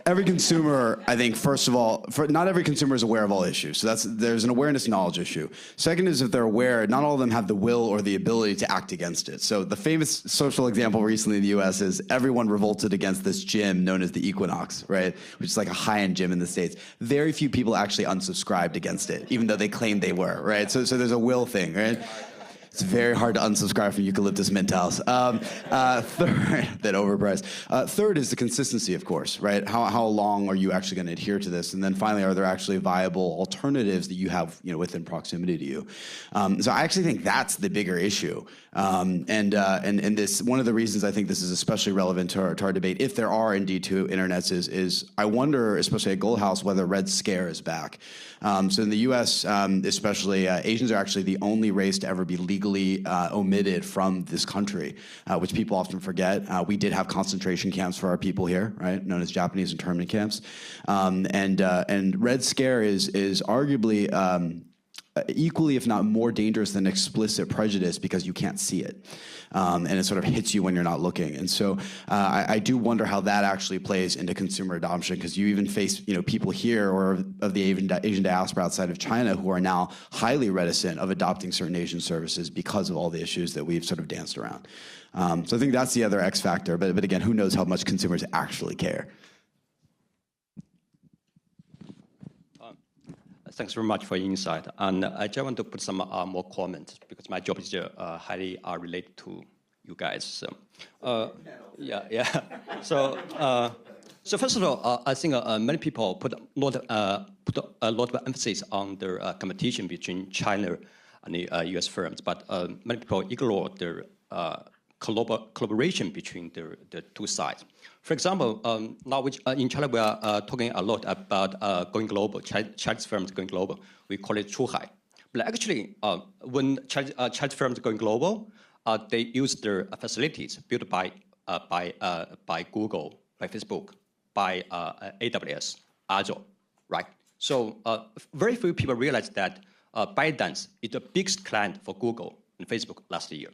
Every consumer, I think, first of all, not every consumer is aware of all issues. So there's an awareness knowledge issue. Second is, if they're aware, not all of them have the will or the ability to act against it. So the famous social example recently in the U.S. is everyone revolted against this gym known as the Equinox, right? Which is like a high-end gym in the States. Very few people actually unsubscribed against it, even though they claimed they were, right? So there's a will thing, right? It's very hard to unsubscribe from Eucalyptus Mint House. Third, that overpriced. Third is the consistency, of course, right? How long are you actually going to adhere to this? And then finally, are there actually viable alternatives that you have, within proximity to you? So I actually think that's the bigger issue. And this, one of the reasons I think this is especially relevant to our debate, if there are indeed two internets, is I wonder, especially at Gold House, whether Red Scare is back. So in the U.S., especially, Asians are actually the only race to ever be legally omitted from this country, which people often forget. We did have concentration camps for our people here, right, known as Japanese internment camps. And Red Scare is arguably equally, if not more dangerous than explicit prejudice, because you can't see it. And it sort of hits you when you're not looking. And so I do wonder how that actually plays into consumer adoption, because you even face people here or of the Asian diaspora outside of China who are now highly reticent of adopting certain Asian services because of all the issues that we've sort of danced around. So I think that's the other X factor. But again, who knows how much consumers actually care. Thanks very much for your insight. And I just want to put some more comments, because my job is highly related to you guys. So, So first of all, I think many people put a lot of emphasis on the competition between China and the U.S. firms, but many people ignore the collaboration between the two sides. For example, now in China we are talking a lot about going global, Chinese firms going global. We call it Chuhai. But actually, when Chinese firms are going global, they use their facilities built by Google, by Facebook, by AWS, Azure, right? So very few people realize that ByteDance is the biggest client for Google and Facebook last year,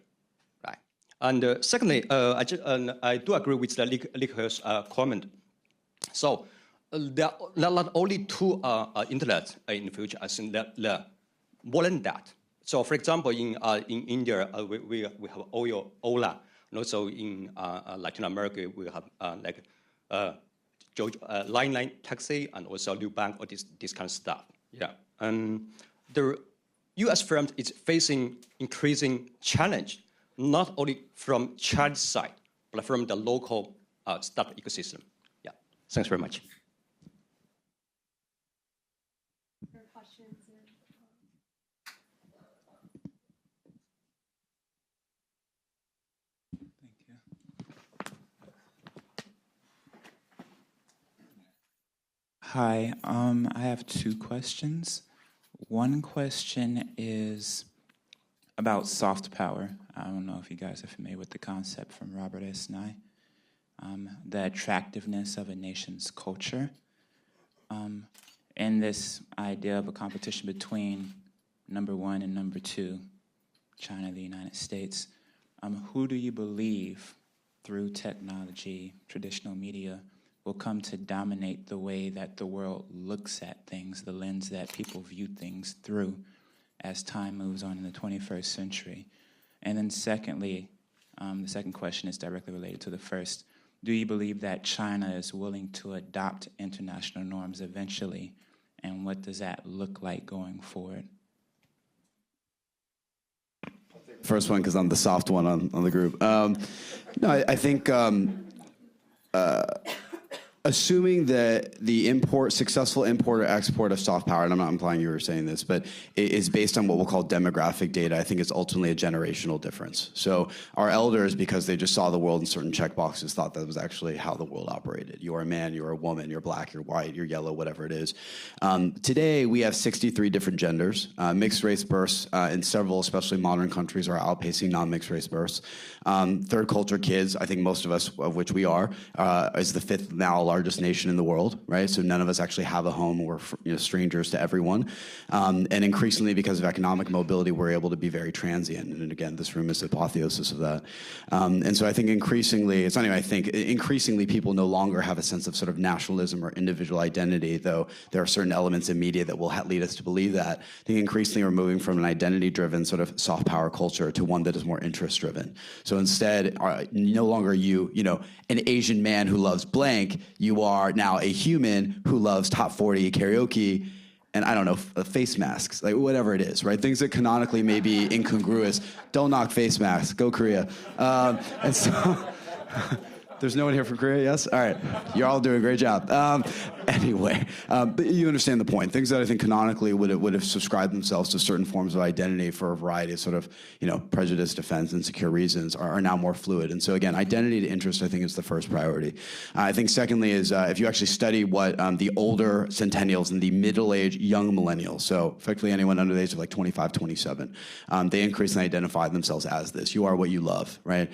right? And secondly, I do agree with the Liker's comment. So there are not only two internet in the future. I think there are more than that. So, for example, in India, we have Ola, and also in Latin America, we have Line Taxi and also Nubank, or this kind of stuff. Yeah, and the U.S. firms is facing increasing challenge, not only from Chinese side, but from the local startup ecosystem. Yeah, thanks very much. Hi, I have two questions. One question is about soft power. I don't know if you guys are familiar with the concept from Robert S. Nye. The attractiveness of a nation's culture. And this idea of a competition between number one and number two, China and the United States. Who do you believe through technology, traditional media, will come to dominate the way that the world looks at things, the lens that people view things through as time moves on in the 21st century? And then secondly, the second question is directly related to the first. Do you believe that China is willing to adopt international norms eventually? And what does that look like going forward? First one, because I'm the soft one on the group. No, I think assuming that the successful import or export of soft power, and I'm not implying you were saying this, but it is based on what we'll call demographic data. I think it's ultimately a generational difference. So our elders, because they just saw the world in certain checkboxes, thought that was actually how the world operated. You're a man, you're a woman, you're black, you're white, you're yellow, whatever it is. Today, we have 63 different genders. Mixed race births in several, especially modern countries, are outpacing non-mixed race births. Third culture kids, I think most of us, of which we are, is the fifth now largest nation in the world, right? So none of us actually have a home. We're strangers to everyone. And increasingly, because of economic mobility, we're able to be very transient. And again, this room is the apotheosis of that. And so I think increasingly, increasingly people no longer have a sense of sort of nationalism or individual identity, though there are certain elements in media that will lead us to believe that. I think increasingly we're moving from an identity-driven sort of soft power culture to one that is more interest-driven. So instead, no longer an Asian man who loves blank, you are now a human who loves top 40 karaoke and, I don't know, face masks, like whatever it is, right? Things that canonically may be incongruous. Don't knock face masks. Go Korea. And so there's no one here from Korea, yes? All right. You're all doing a great job. Anyway, but you understand the point. Things that I think canonically would have subscribed themselves to certain forms of identity for a variety of sort of, prejudice, defense, and secure reasons are now more fluid. And so again, identity to interest, I think, is the first priority. I think secondly is if you actually study what the older centennials and the middle-aged young millennials, so effectively anyone under the age of like 25, 27, they increasingly identify themselves as this. You are what you love, right?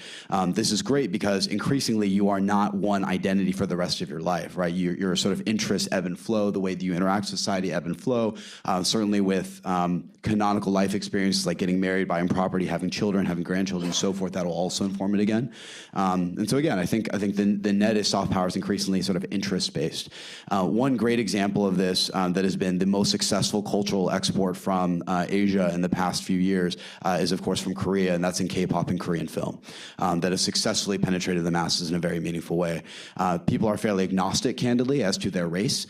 This is great because increasingly you are not one identity for the rest of your life, right? You're sort of interests ebb and flow, the way that you interact with society ebb and flow, certainly with canonical life experiences like getting married, buying property, having children, having grandchildren, and so forth, that will also inform it again. And so again, I think the net is soft power is increasingly sort of interest-based. One great example of this that has been the most successful cultural export from Asia in the past few years is, of course, from Korea, and that's in K-pop and Korean film, that has successfully penetrated the masses in a very meaningful way. People are fairly agnostic, candidly, as to their race.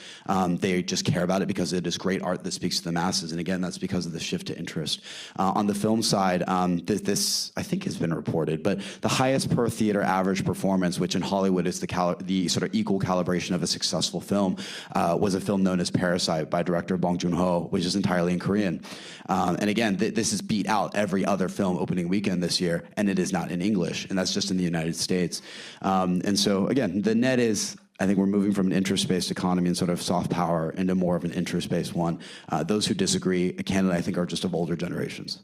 They just care about it because it is great art that speaks to the masses, and again, that's because of the shift to interest. On the film side, this I think has been reported, but the highest per theater average performance, which in Hollywood is the sort of equal calibration of a successful film, was a film known as Parasite by director Bong Joon-ho, which is entirely in Korean. And again, this has beat out every other film opening weekend this year, and it is not in English, and that's just in the United States. And so again, the net is I think we're moving from an interest-based economy and sort of soft power into more of an interest-based one. Those who disagree, candidly, I think, are just of older generations.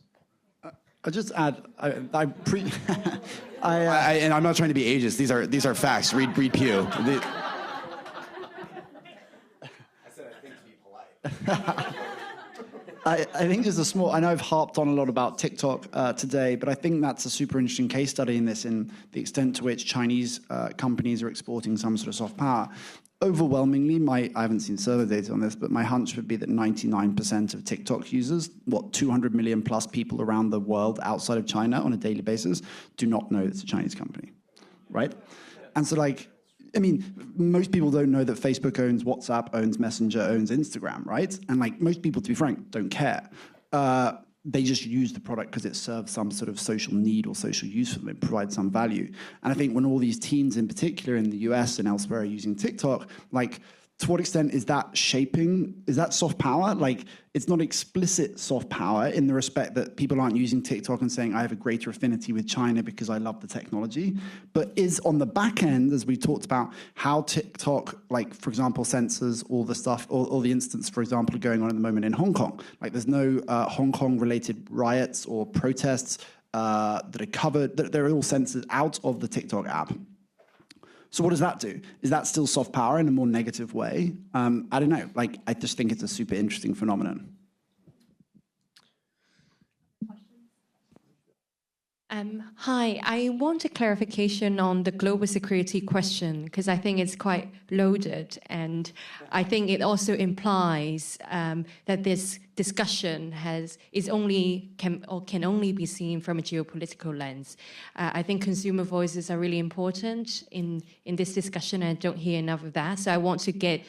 I'll just add, and I'm not trying to be ageist. These are facts. Read Pew. I said I think to be polite. I think there's a small, I know I've harped on a lot about TikTok today, but I think that's a super interesting case study in this, in the extent to which Chinese companies are exporting some sort of soft power. Overwhelmingly, I haven't seen survey data on this, but my hunch would be that 99% of TikTok users, 200 million plus people around the world outside of China on a daily basis, do not know it's a Chinese company, right? And so most people don't know that Facebook owns WhatsApp, owns Messenger, owns Instagram, right? And most people, to be frank, don't care. They just use the product because it serves some sort of social need or social use for them. It provides some value. And I think when all these teens in particular in the US and elsewhere are using TikTok, to what extent is that shaping, is that soft power? It's not explicit soft power in the respect that people aren't using TikTok and saying, I have a greater affinity with China because I love the technology. But is on the back end, as we talked about, how TikTok, for example, censors all the stuff, all the instances, for example, going on at the moment in Hong Kong. There's no Hong Kong-related riots or protests that are covered, they're all censored out of the TikTok app. So what does that do? Is that still soft power in a more negative way? I don't know. I just think it's a super interesting phenomenon. Hi, I want a clarification on the global security question, because I think it's quite loaded, and I think it also implies that this discussion can only be seen from a geopolitical lens. I think consumer voices are really important in this discussion, and I don't hear enough of that. So I want to get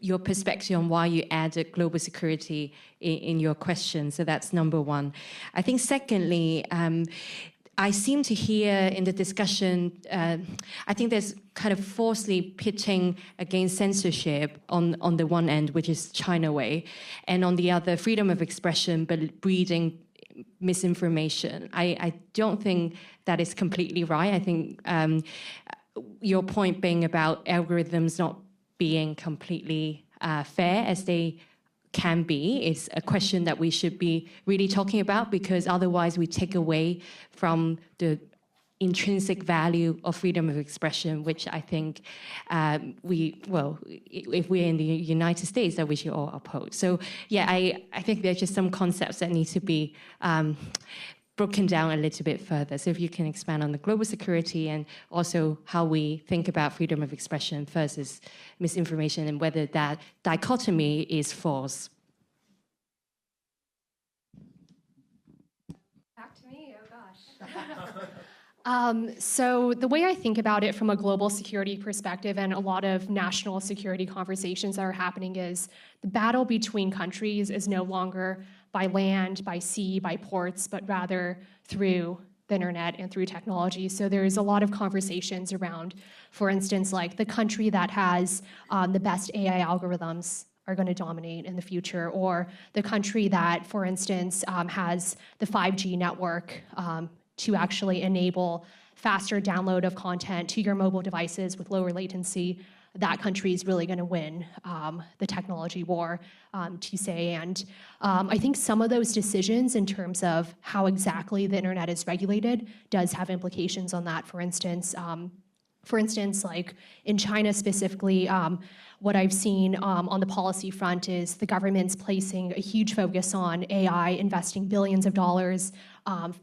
your perspective on why you added global security in your question. So that's number one. I think secondly, I seem to hear in the discussion, I think there's kind of falsely pitching against censorship on the one end, which is China way, and on the other, freedom of expression, but breeding misinformation. I don't think that is completely right. I think your point being about algorithms not being completely fair as they can be is a question that we should be really talking about, because otherwise we take away from the intrinsic value of freedom of expression, which I think if we're in the United States, that we should all uphold. So yeah, I think there's just some concepts that need to be broken down a little bit further. So if you can expand on the global security and also how we think about freedom of expression versus misinformation and whether that dichotomy is false. Back to me? Oh, gosh. So the way I think about it from a global security perspective and a lot of national security conversations that are happening is the battle between countries is no longer by land, by sea, by ports, but rather through the internet and through technology. So there's a lot of conversations around, for instance, the country that has the best AI algorithms are going to dominate in the future, or the country that, for instance, has the 5G network to actually enable faster download of content to your mobile devices with lower latency. That country is really going to win the technology war, to say. And I think some of those decisions in terms of how exactly the internet is regulated does have implications on that. For instance, in China specifically, what I've seen on the policy front is the government's placing a huge focus on AI, investing billions of dollars.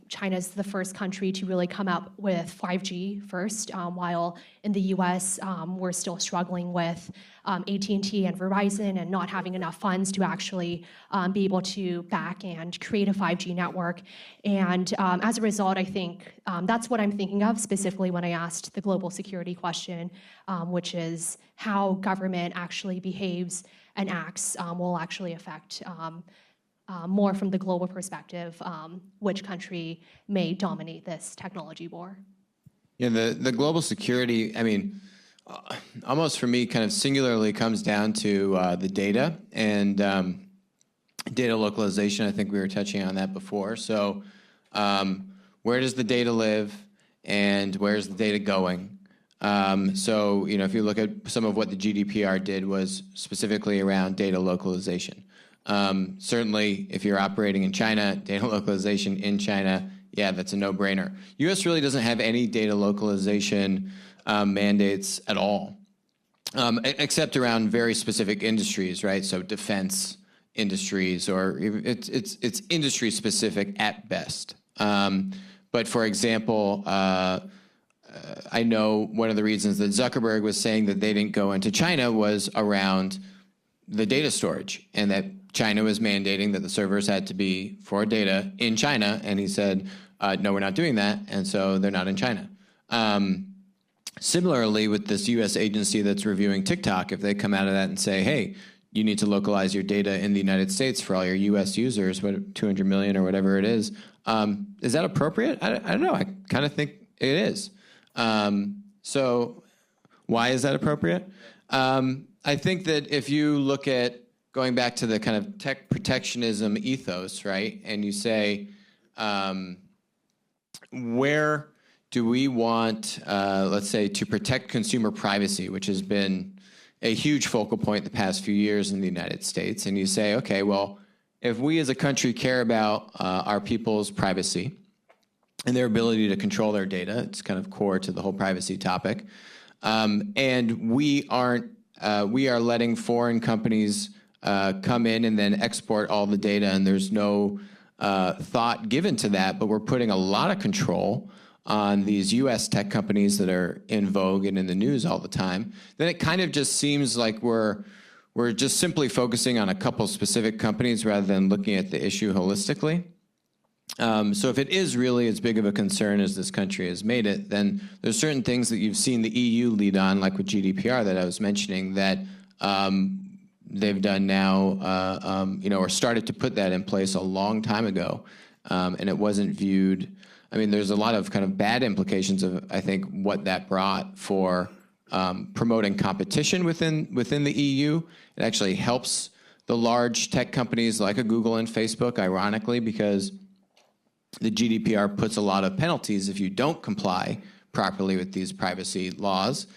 China's the first country to really come up with 5G first, while in the US, we're still struggling with AT&T and Verizon and not having enough funds to actually be able to back and create a 5G network. And as a result, I think that's what I'm thinking of specifically when I asked the global security question, which is how government actually behaves and acts will actually affect more from the global perspective, which country may dominate this technology war. Yeah, the global security, almost for me kind of singularly comes down to the data and data localization. I think we were touching on that before. So where does the data live and where's the data going? So, if you look at some of what the GDPR did was specifically around data localization. Certainly, if you're operating in China, data localization in China, yeah, that's a no-brainer. U.S. really doesn't have any data localization mandates at all, except around very specific industries, right? So defense industries, or it's industry specific at best. But for example, I know one of the reasons that Zuckerberg was saying that they didn't go into China was around the data storage, and that China was mandating that the servers had to be for data in China, and he said, no, we're not doing that, and so they're not in China. Similarly, with this U.S. agency that's reviewing TikTok, if they come out of that and say, hey, you need to localize your data in the United States for all your U.S. users, 200 million or whatever it is that appropriate? I don't know. I kind of think it is. So why is that appropriate? I think that if you look at going back to the kind of tech protectionism ethos, right, and you say, where do we want, let's say, to protect consumer privacy, which has been a huge focal point the past few years in the United States, and you say, okay, well, if we as a country care about our people's privacy and their ability to control their data, it's kind of core to the whole privacy topic, and we are letting foreign companies come in and then export all the data, and there's no thought given to that, but we're putting a lot of control on these U.S. tech companies that are in vogue and in the news all the time, then it kind of just seems like we're just simply focusing on a couple specific companies rather than looking at the issue holistically. So if it is really as big of a concern as this country has made it, then there's certain things that you've seen the EU lead on, like with GDPR that I was mentioning, that they've done now, or started to put that in place a long time ago, and it wasn't viewed. I mean, there's a lot of kind of bad implications of, I think, what that brought for promoting competition within the EU. It actually helps the large tech companies like a Google and Facebook, ironically, because the GDPR puts a lot of penalties if you don't comply properly with these privacy laws.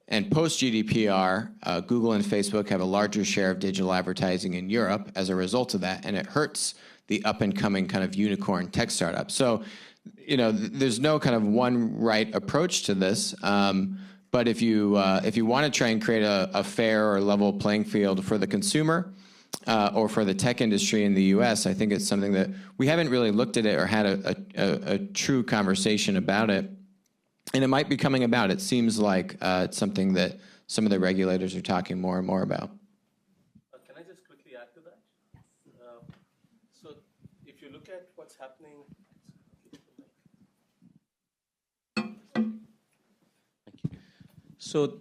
And post-GDPR, Google and Facebook have a larger share of digital advertising in Europe as a result of that, and it hurts the up-and-coming kind of unicorn tech startups. So, there's no kind of one right approach to this. But if you want to try and create a fair or level playing field for the consumer or for the tech industry in the U.S., I think it's something that we haven't really looked at it or had a true conversation about it. And it might be coming about. It seems like it's something that some of the regulators are talking more and more about. Can I just quickly add to that? Yes. So if you look at what's happening... So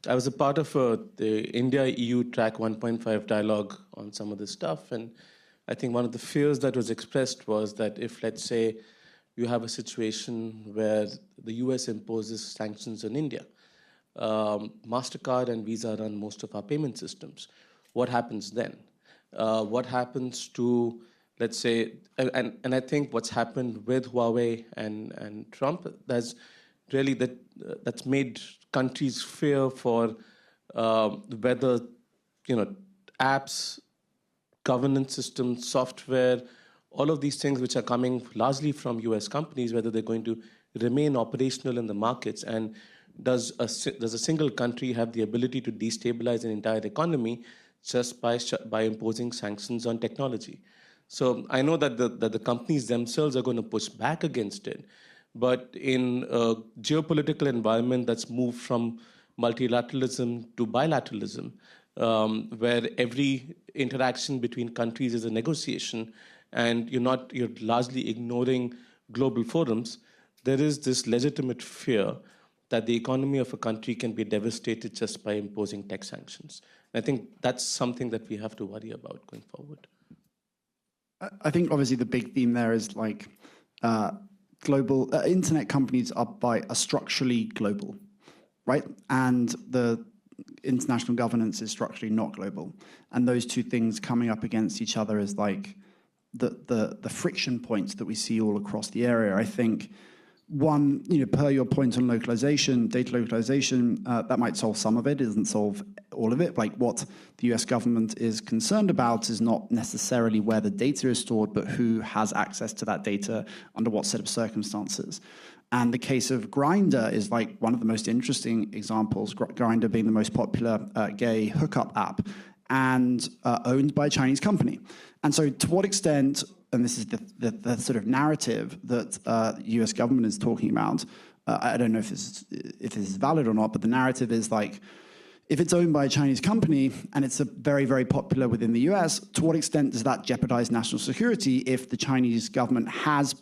I was a part of the India-EU Track 1.5 dialogue on some of this stuff, and I think one of the fears that was expressed was that if, let's say, you have a situation where the US imposes sanctions on India, MasterCard and Visa run most of our payment systems. What happens then? What happens to, let's say, and I think what's happened with Huawei and Trump, that's really that's made countries fear for whether, apps, governance systems, software, all of these things which are coming largely from US companies, whether they're going to remain operational in the markets, and does a single country have the ability to destabilize an entire economy just by imposing sanctions on technology? So I know that the companies themselves are going to push back against it, but in a geopolitical environment that's moved from multilateralism to bilateralism, where every interaction between countries is a negotiation, and you're largely ignoring global forums, there is this legitimate fear that the economy of a country can be devastated just by imposing tech sanctions. And I think that's something that we have to worry about going forward. I think obviously the big theme there is like global internet companies are structurally global, right? And the international governance is structurally not global. And those two things coming up against each other is like the friction points that we see all across the area. I think one, per your point on localization, data localization, that might solve some of it. It doesn't solve all of it. Like what the US government is concerned about is not necessarily where the data is stored, but who has access to that data under what set of circumstances. And the case of Grindr is like one of the most interesting examples, Grindr being the most popular gay hookup app and owned by a Chinese company. And so to what extent, and this is the sort of narrative that the US government is talking about, I don't know if this is valid or not, but the narrative is like, if it's owned by a Chinese company and it's very, very popular within the US, to what extent does that jeopardize national security if the Chinese government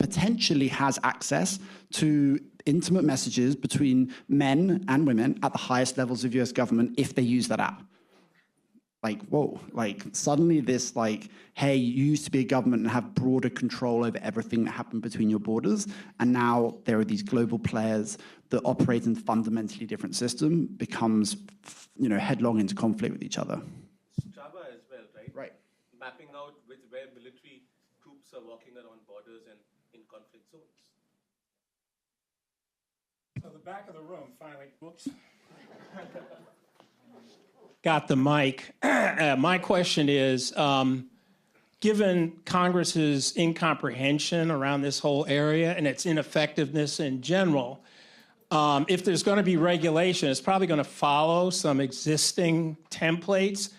potentially has access to intimate messages between men and women at the highest levels of US government if they use that app? Like, whoa, like suddenly this like, hey, you used to be a government and have broader control over everything that happened between your borders. And now there are these global players that operate in a fundamentally different system, becomes, headlong into conflict with each other. Java as well, right? Right. Mapping out where military troops are walking around borders and in conflict zones. So the back of the room finally, whoops. Got the mic. My question is, given Congress's incomprehension around this whole area and its ineffectiveness in general, if there's going to be regulation, it's probably going to follow some existing templates.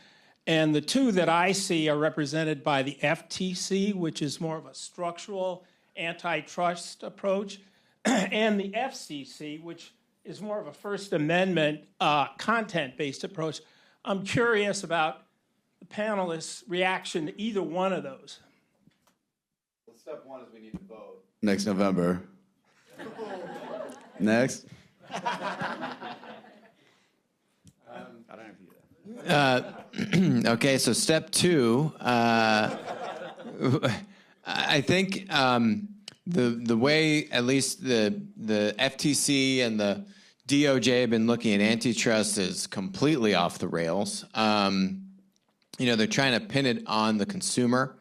And the two that I see are represented by the FTC, which is more of a structural antitrust approach, and the FCC, which is more of a First Amendment content-based approach. I'm curious about the panelists' reaction to either one of those. Well, step one is we need to vote. Next November. Next. I don't have you there. Okay, so step two. I think the way at least the FTC and the DOJ have been looking at antitrust is completely off the rails. They're trying to pin it on the consumer,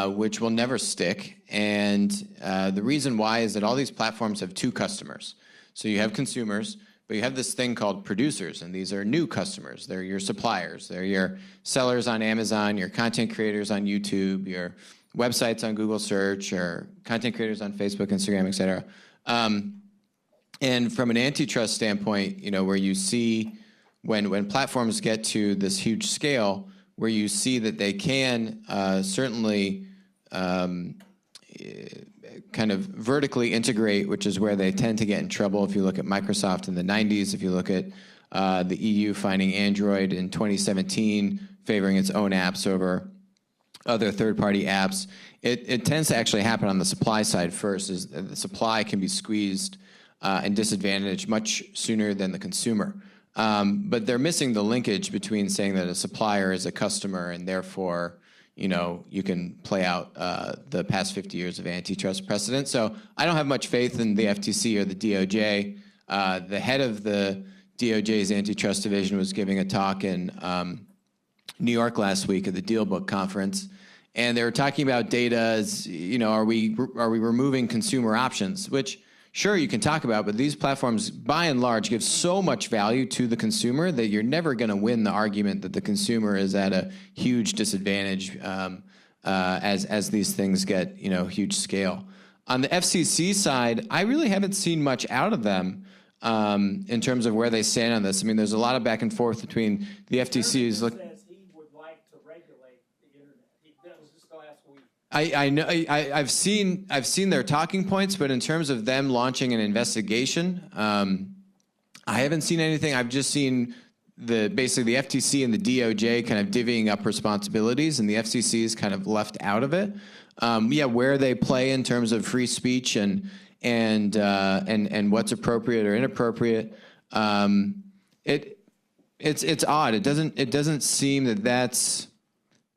which will never stick. And the reason why is that all these platforms have two customers. So you have consumers, but you have this thing called producers, and these are new customers. They're your suppliers. They're your sellers on Amazon, your content creators on YouTube, your websites on Google Search, or content creators on Facebook, Instagram, et cetera. And from an antitrust standpoint, where you see when platforms get to this huge scale, where you see that they can certainly kind of vertically integrate, which is where they tend to get in trouble. If you look at Microsoft in the 90s, if you look at the EU finding Android in 2017, favoring its own apps over other third-party apps, it tends to actually happen on the supply side first, is the supply can be squeezed and disadvantaged much sooner than the consumer. But they're missing the linkage between saying that a supplier is a customer and therefore, you can play out the past 50 years of antitrust precedent. So I don't have much faith in the FTC or the DOJ. The head of the DOJ's antitrust division was giving a talk in New York last week at the DealBook conference, and they were talking about data as, are we removing consumer options, which sure you can talk about, but these platforms by and large give so much value to the consumer that you're never going to win the argument that the consumer is at a huge disadvantage as these things get huge scale. On the FCC side, I really haven't seen much out of them in terms of where they stand on this. I mean, there's a lot of back and forth between the FTC's look. I know I've seen their talking points, but in terms of them launching an investigation, I haven't seen anything. I've just seen basically the FTC and the DOJ kind of divvying up responsibilities, and the FCC is kind of left out of it. Where they play in terms of free speech and what's appropriate or inappropriate, it's odd. It doesn't seem that that's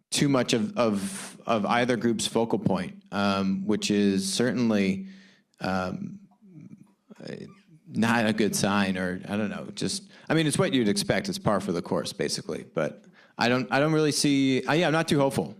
too much of either group's focal point, which is certainly not a good sign, or I don't know. It's what you'd expect. It's par for the course, basically. But I don't really see. I'm not too hopeful.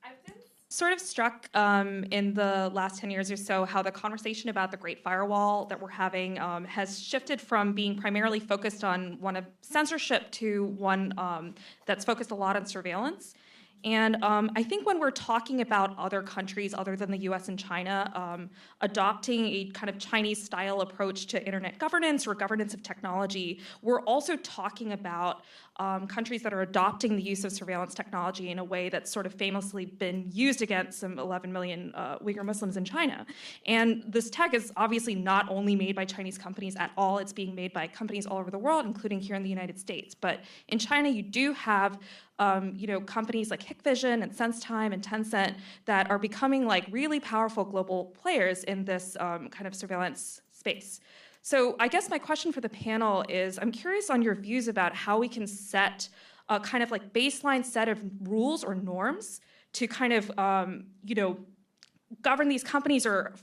I've been sort of struck in the last 10 years or so how the conversation about the Great Firewall that we're having has shifted from being primarily focused on one of censorship to one that's focused a lot on surveillance. And I think when we're talking about other countries other than the US and China adopting a kind of Chinese-style approach to internet governance or governance of technology, we're also talking about countries that are adopting the use of surveillance technology in a way that's sort of famously been used against some 11 million Uyghur Muslims in China. And this tech is obviously not only made by Chinese companies at all, it's being made by companies all over the world, including here in the United States. But in China, you do have companies like Hikvision and SenseTime and Tencent that are becoming like really powerful global players in this kind of surveillance space. So I guess my question for the panel is, I'm curious on your views about how we can set a kind of like baseline set of rules or norms to kind of, govern these companies or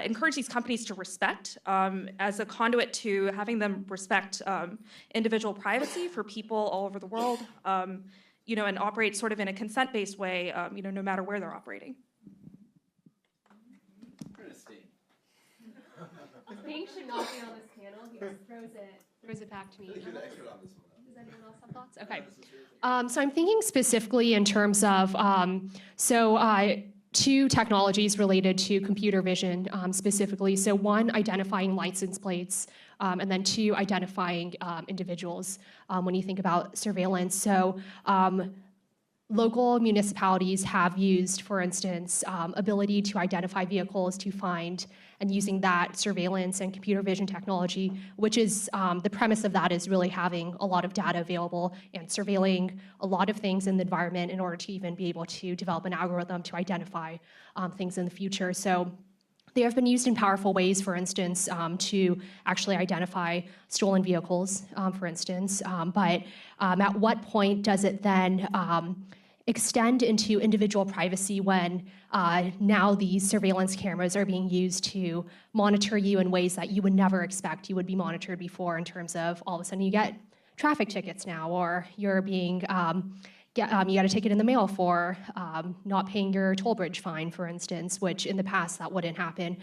encourage these companies to respect as a conduit to having them respect individual privacy for people all over the world, and operate sort of in a consent-based way, no matter where they're operating. Hank should not be on this panel. He just throws it back to me. Does anyone else have thoughts? Okay. So I'm thinking specifically in terms of two technologies related to computer vision specifically. So one, identifying license plates, and then two, identifying individuals when you think about surveillance. So local municipalities have used, for instance, ability to identify vehicles to find, and using that surveillance and computer vision technology, which is the premise of that is really having a lot of data available and surveilling a lot of things in the environment in order to even be able to develop an algorithm to identify things in the future. So they have been used in powerful ways, for instance, to actually identify stolen vehicles, for instance. But at what point does it then extend into individual privacy when now these surveillance cameras are being used to monitor you in ways that you would never expect you would be monitored before, in terms of all of a sudden you get traffic tickets now, or you're being you got a ticket in the mail for not paying your toll bridge fine, for instance, which in the past that wouldn't happen.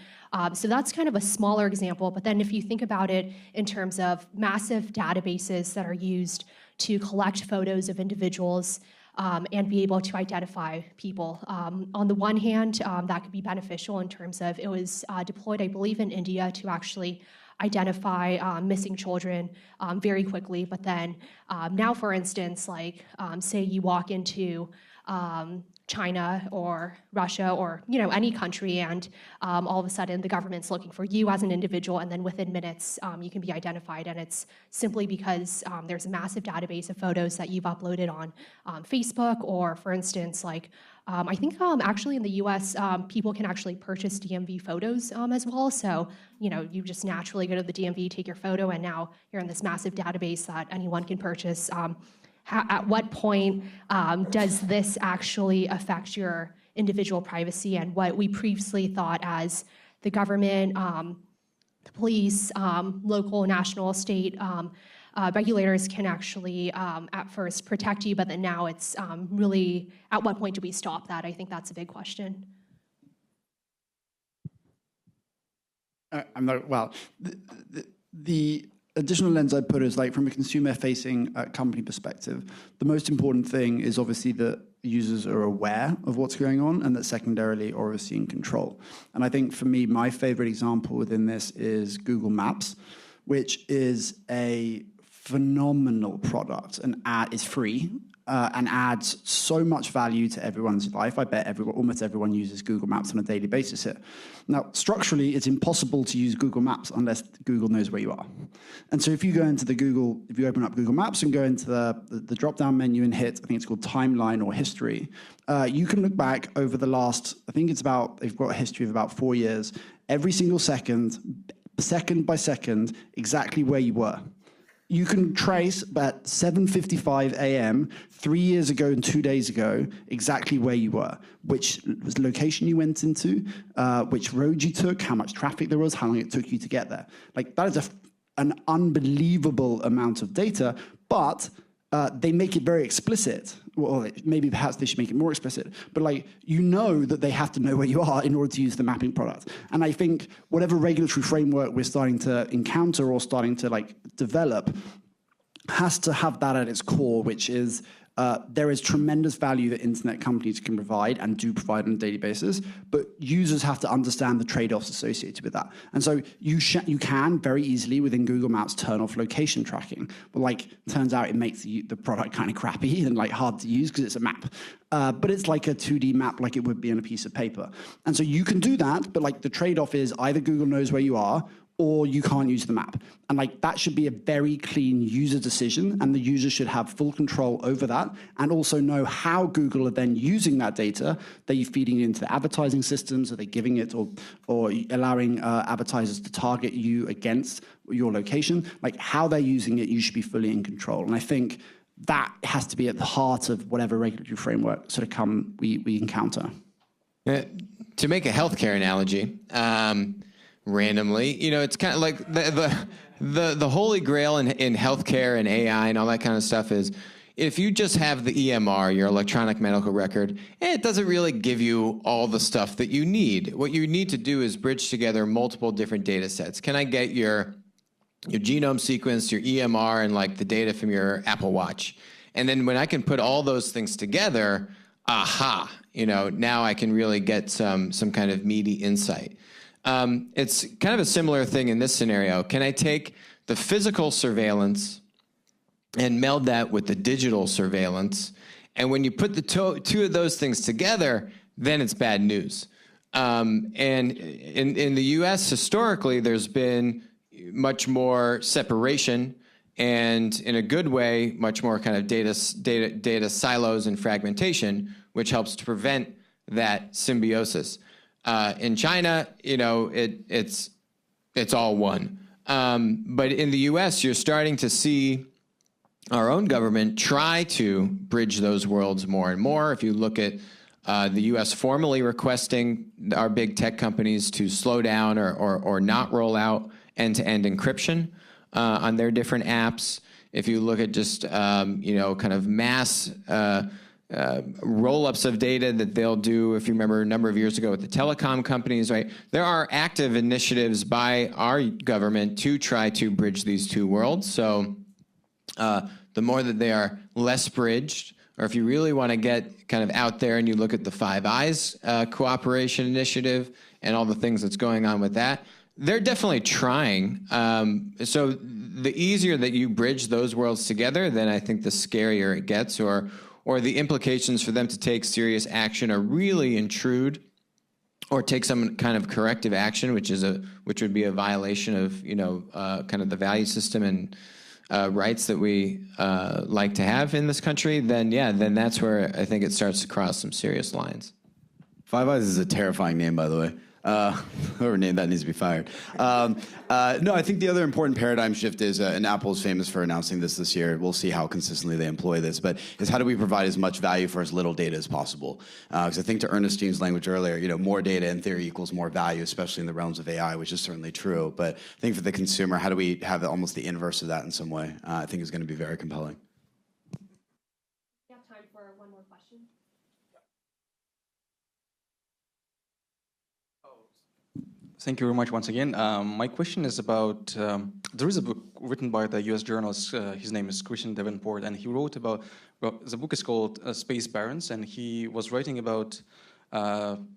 So that's kind of a smaller example. But then if you think about it in terms of massive databases that are used to collect photos of individuals and be able to identify people. On the one hand, that could be beneficial in terms of it was deployed, I believe, in India to actually identify missing children very quickly. But then now, for instance, like say you walk into China or Russia or any country, and all of a sudden the government's looking for you as an individual, and then within minutes you can be identified, and it's simply because there's a massive database of photos that you've uploaded on Facebook, or for instance, like I think actually in the US people can actually purchase DMV photos as well. So you just naturally go to the DMV, take your photo, and now you're in this massive database that anyone can purchase. At what point does this actually affect your individual privacy, and what we previously thought as the government, the police, local, national, state regulators can actually at first protect you, but then now it's really, at what point do we stop that? I think that's a big question. The additional lens I'd put is, like, from a consumer-facing company perspective, the most important thing is obviously that users are aware of what's going on, and that secondarily are obviously in control. And I think for me, my favorite example within this is Google Maps, which is a phenomenal product. An ad is free and adds so much value to everyone's life. I bet almost everyone uses Google Maps on a daily basis here. Now, structurally, it's impossible to use Google Maps unless Google knows where you are. And so if you go into if you open up Google Maps and go into the drop-down menu and hit, I think it's called Timeline or History, you can look back over the last, they've got a history of about 4 years, every single second by second, exactly where you were. You can trace at 7:55 a.m. 3 years ago and 2 days ago exactly where you were, which location you went into, which road you took, how much traffic there was, how long it took you to get there. Like, that is an unbelievable amount of data, but they make it very explicit. Well, maybe perhaps they should make it more explicit. But like, you know that they have to know where you are in order to use the mapping product. And I think whatever regulatory framework we're starting to encounter or starting to like develop has to have that at its core, which is there is tremendous value that internet companies can provide and do provide on a daily basis, but users have to understand the trade-offs associated with that. And so you can very easily within Google Maps turn off location tracking. But like, turns out it makes the product kind of crappy and like hard to use because it's a map. But it's like a 2D map like it would be on a piece of paper. And so you can do that, but like the trade-off is either Google knows where you are or you can't use the map. And like that should be a very clean user decision, and the user should have full control over that and also know how Google are then using that data. Are you feeding it into advertising systems? Are they giving it or allowing advertisers to target you against your location? Like how they're using it, you should be fully in control. And I think that has to be at the heart of whatever regulatory framework sort of we encounter. To make a healthcare analogy, randomly, it's kind of like the holy grail in healthcare and AI and all that kind of stuff is if you just have the EMR, your electronic medical record, it doesn't really give you all the stuff that you need. What you need to do is bridge together multiple different data sets. Can I get your genome sequence, your EMR, and like the data from your Apple Watch? And then when I can put all those things together, now I can really get some kind of meaty insight. It's kind of a similar thing in this scenario. Can I take the physical surveillance and meld that with the digital surveillance? And when you put the two of those things together, then it's bad news. And in the US, historically, there's been much more separation and, in a good way, much more kind of data silos and fragmentation, which helps to prevent that symbiosis. In China, it's all one. But in the US, you're starting to see our own government try to bridge those worlds more and more. If you look at the US formally requesting our big tech companies to slow down or not roll out end-to-end encryption on their different apps. If you look at just, kind of mass roll-ups of data that they'll do, if you remember a number of years ago with the telecom companies, right? There are active initiatives by our government to try to bridge these two worlds. So the more that they are less bridged, or if you really want to get kind of out there and you look at the Five Eyes cooperation initiative and all the things that's going on with that, they're definitely trying. So the easier that you bridge those worlds together, then I think the scarier it gets, or the implications for them to take serious action or really intrude or take some kind of corrective action, which would be a violation of, kind of the value system and rights that we like to have in this country, then that's where I think it starts to cross some serious lines. Five Eyes is a terrifying name, by the way. Whoever named that needs to be fired. No, I think the other important paradigm shift is, and Apple is famous for announcing this year, we'll see how consistently they employ this, but is how do we provide as much value for as little data as possible? Because I think to Ernestine's language earlier, more data in theory equals more value, especially in the realms of AI, which is certainly true. But I think for the consumer, how do we have almost the inverse of that in some way? I think is going to be very compelling. We have time for one more question. Thank you very much once again. My question is about, there is a book written by the US journalist, his name is Christian Davenport, and he wrote about, the book is called Space Barons, and he was writing about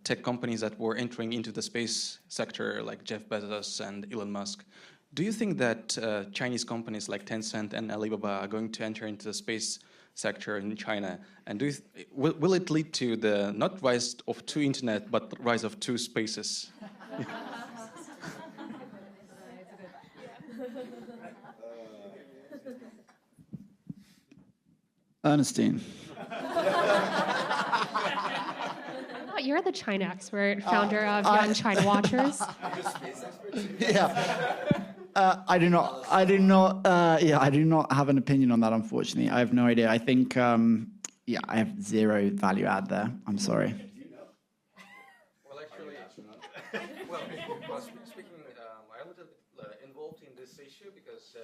tech companies that were entering into the space sector, like Jeff Bezos and Elon Musk. Do you think that Chinese companies like Tencent and Alibaba are going to enter into the space sector in China? And will it lead to the not rise of two internet, but rise of two spaces? Ernestine. Oh, you're the China expert, founder of Young China Watchers. Yeah. I do not have an opinion on that, unfortunately. I have no idea. I think, I have zero value add there. I'm sorry. Well, actually, speaking, I'm a little bit involved in this issue because,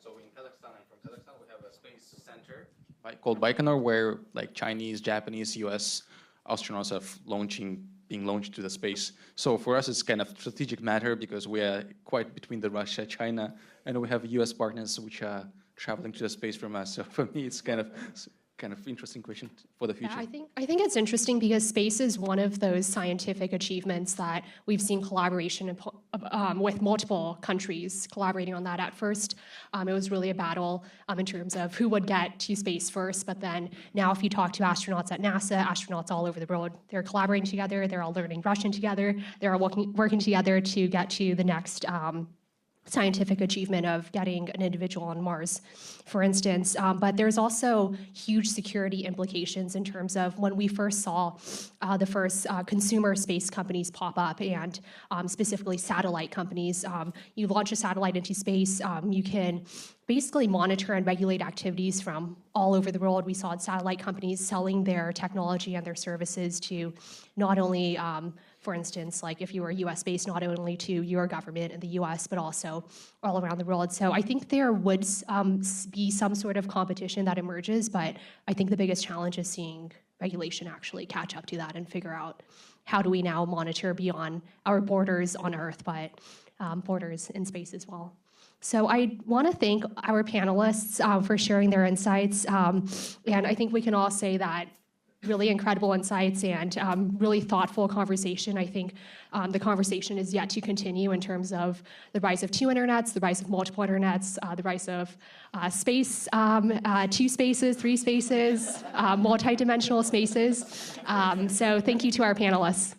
so in Kazakhstan and from Kazakhstan, we have a space center center, right, called Baikonur, where like Chinese, Japanese, U.S. astronauts are being launched to the space. So for us, it's kind of strategic matter because we are quite between the Russia, China, and we have U.S. partners which are traveling to the space from us. So for me, it's kind of interesting question for the future. Yeah, I think it's interesting because space is one of those scientific achievements that we've seen collaboration with multiple countries collaborating on that. At first, it was really a battle in terms of who would get to space first, but then now if you talk to astronauts at NASA, astronauts all over the world, they're collaborating together, they're all learning Russian together, they're all working together to get to the next scientific achievement of getting an individual on Mars, for instance. But there's also huge security implications in terms of when we first saw the first consumer space companies pop up, and specifically satellite companies. You launch a satellite into space, you can basically monitor and regulate activities from all over the world. We saw satellite companies selling their technology and their services to not only for instance, like if you were US-based, not only to your government in the US, but also all around the world. So I think there would be some sort of competition that emerges, but I think the biggest challenge is seeing regulation actually catch up to that and figure out how do we now monitor beyond our borders on Earth, but borders in space as well. So I want to thank our panelists for sharing their insights, and I think we can all say that really incredible insights and really thoughtful conversation. I think the conversation is yet to continue in terms of the rise of two internets, the rise of multiple internets, the rise of space, two spaces, three spaces, multidimensional spaces. So thank you to our panelists.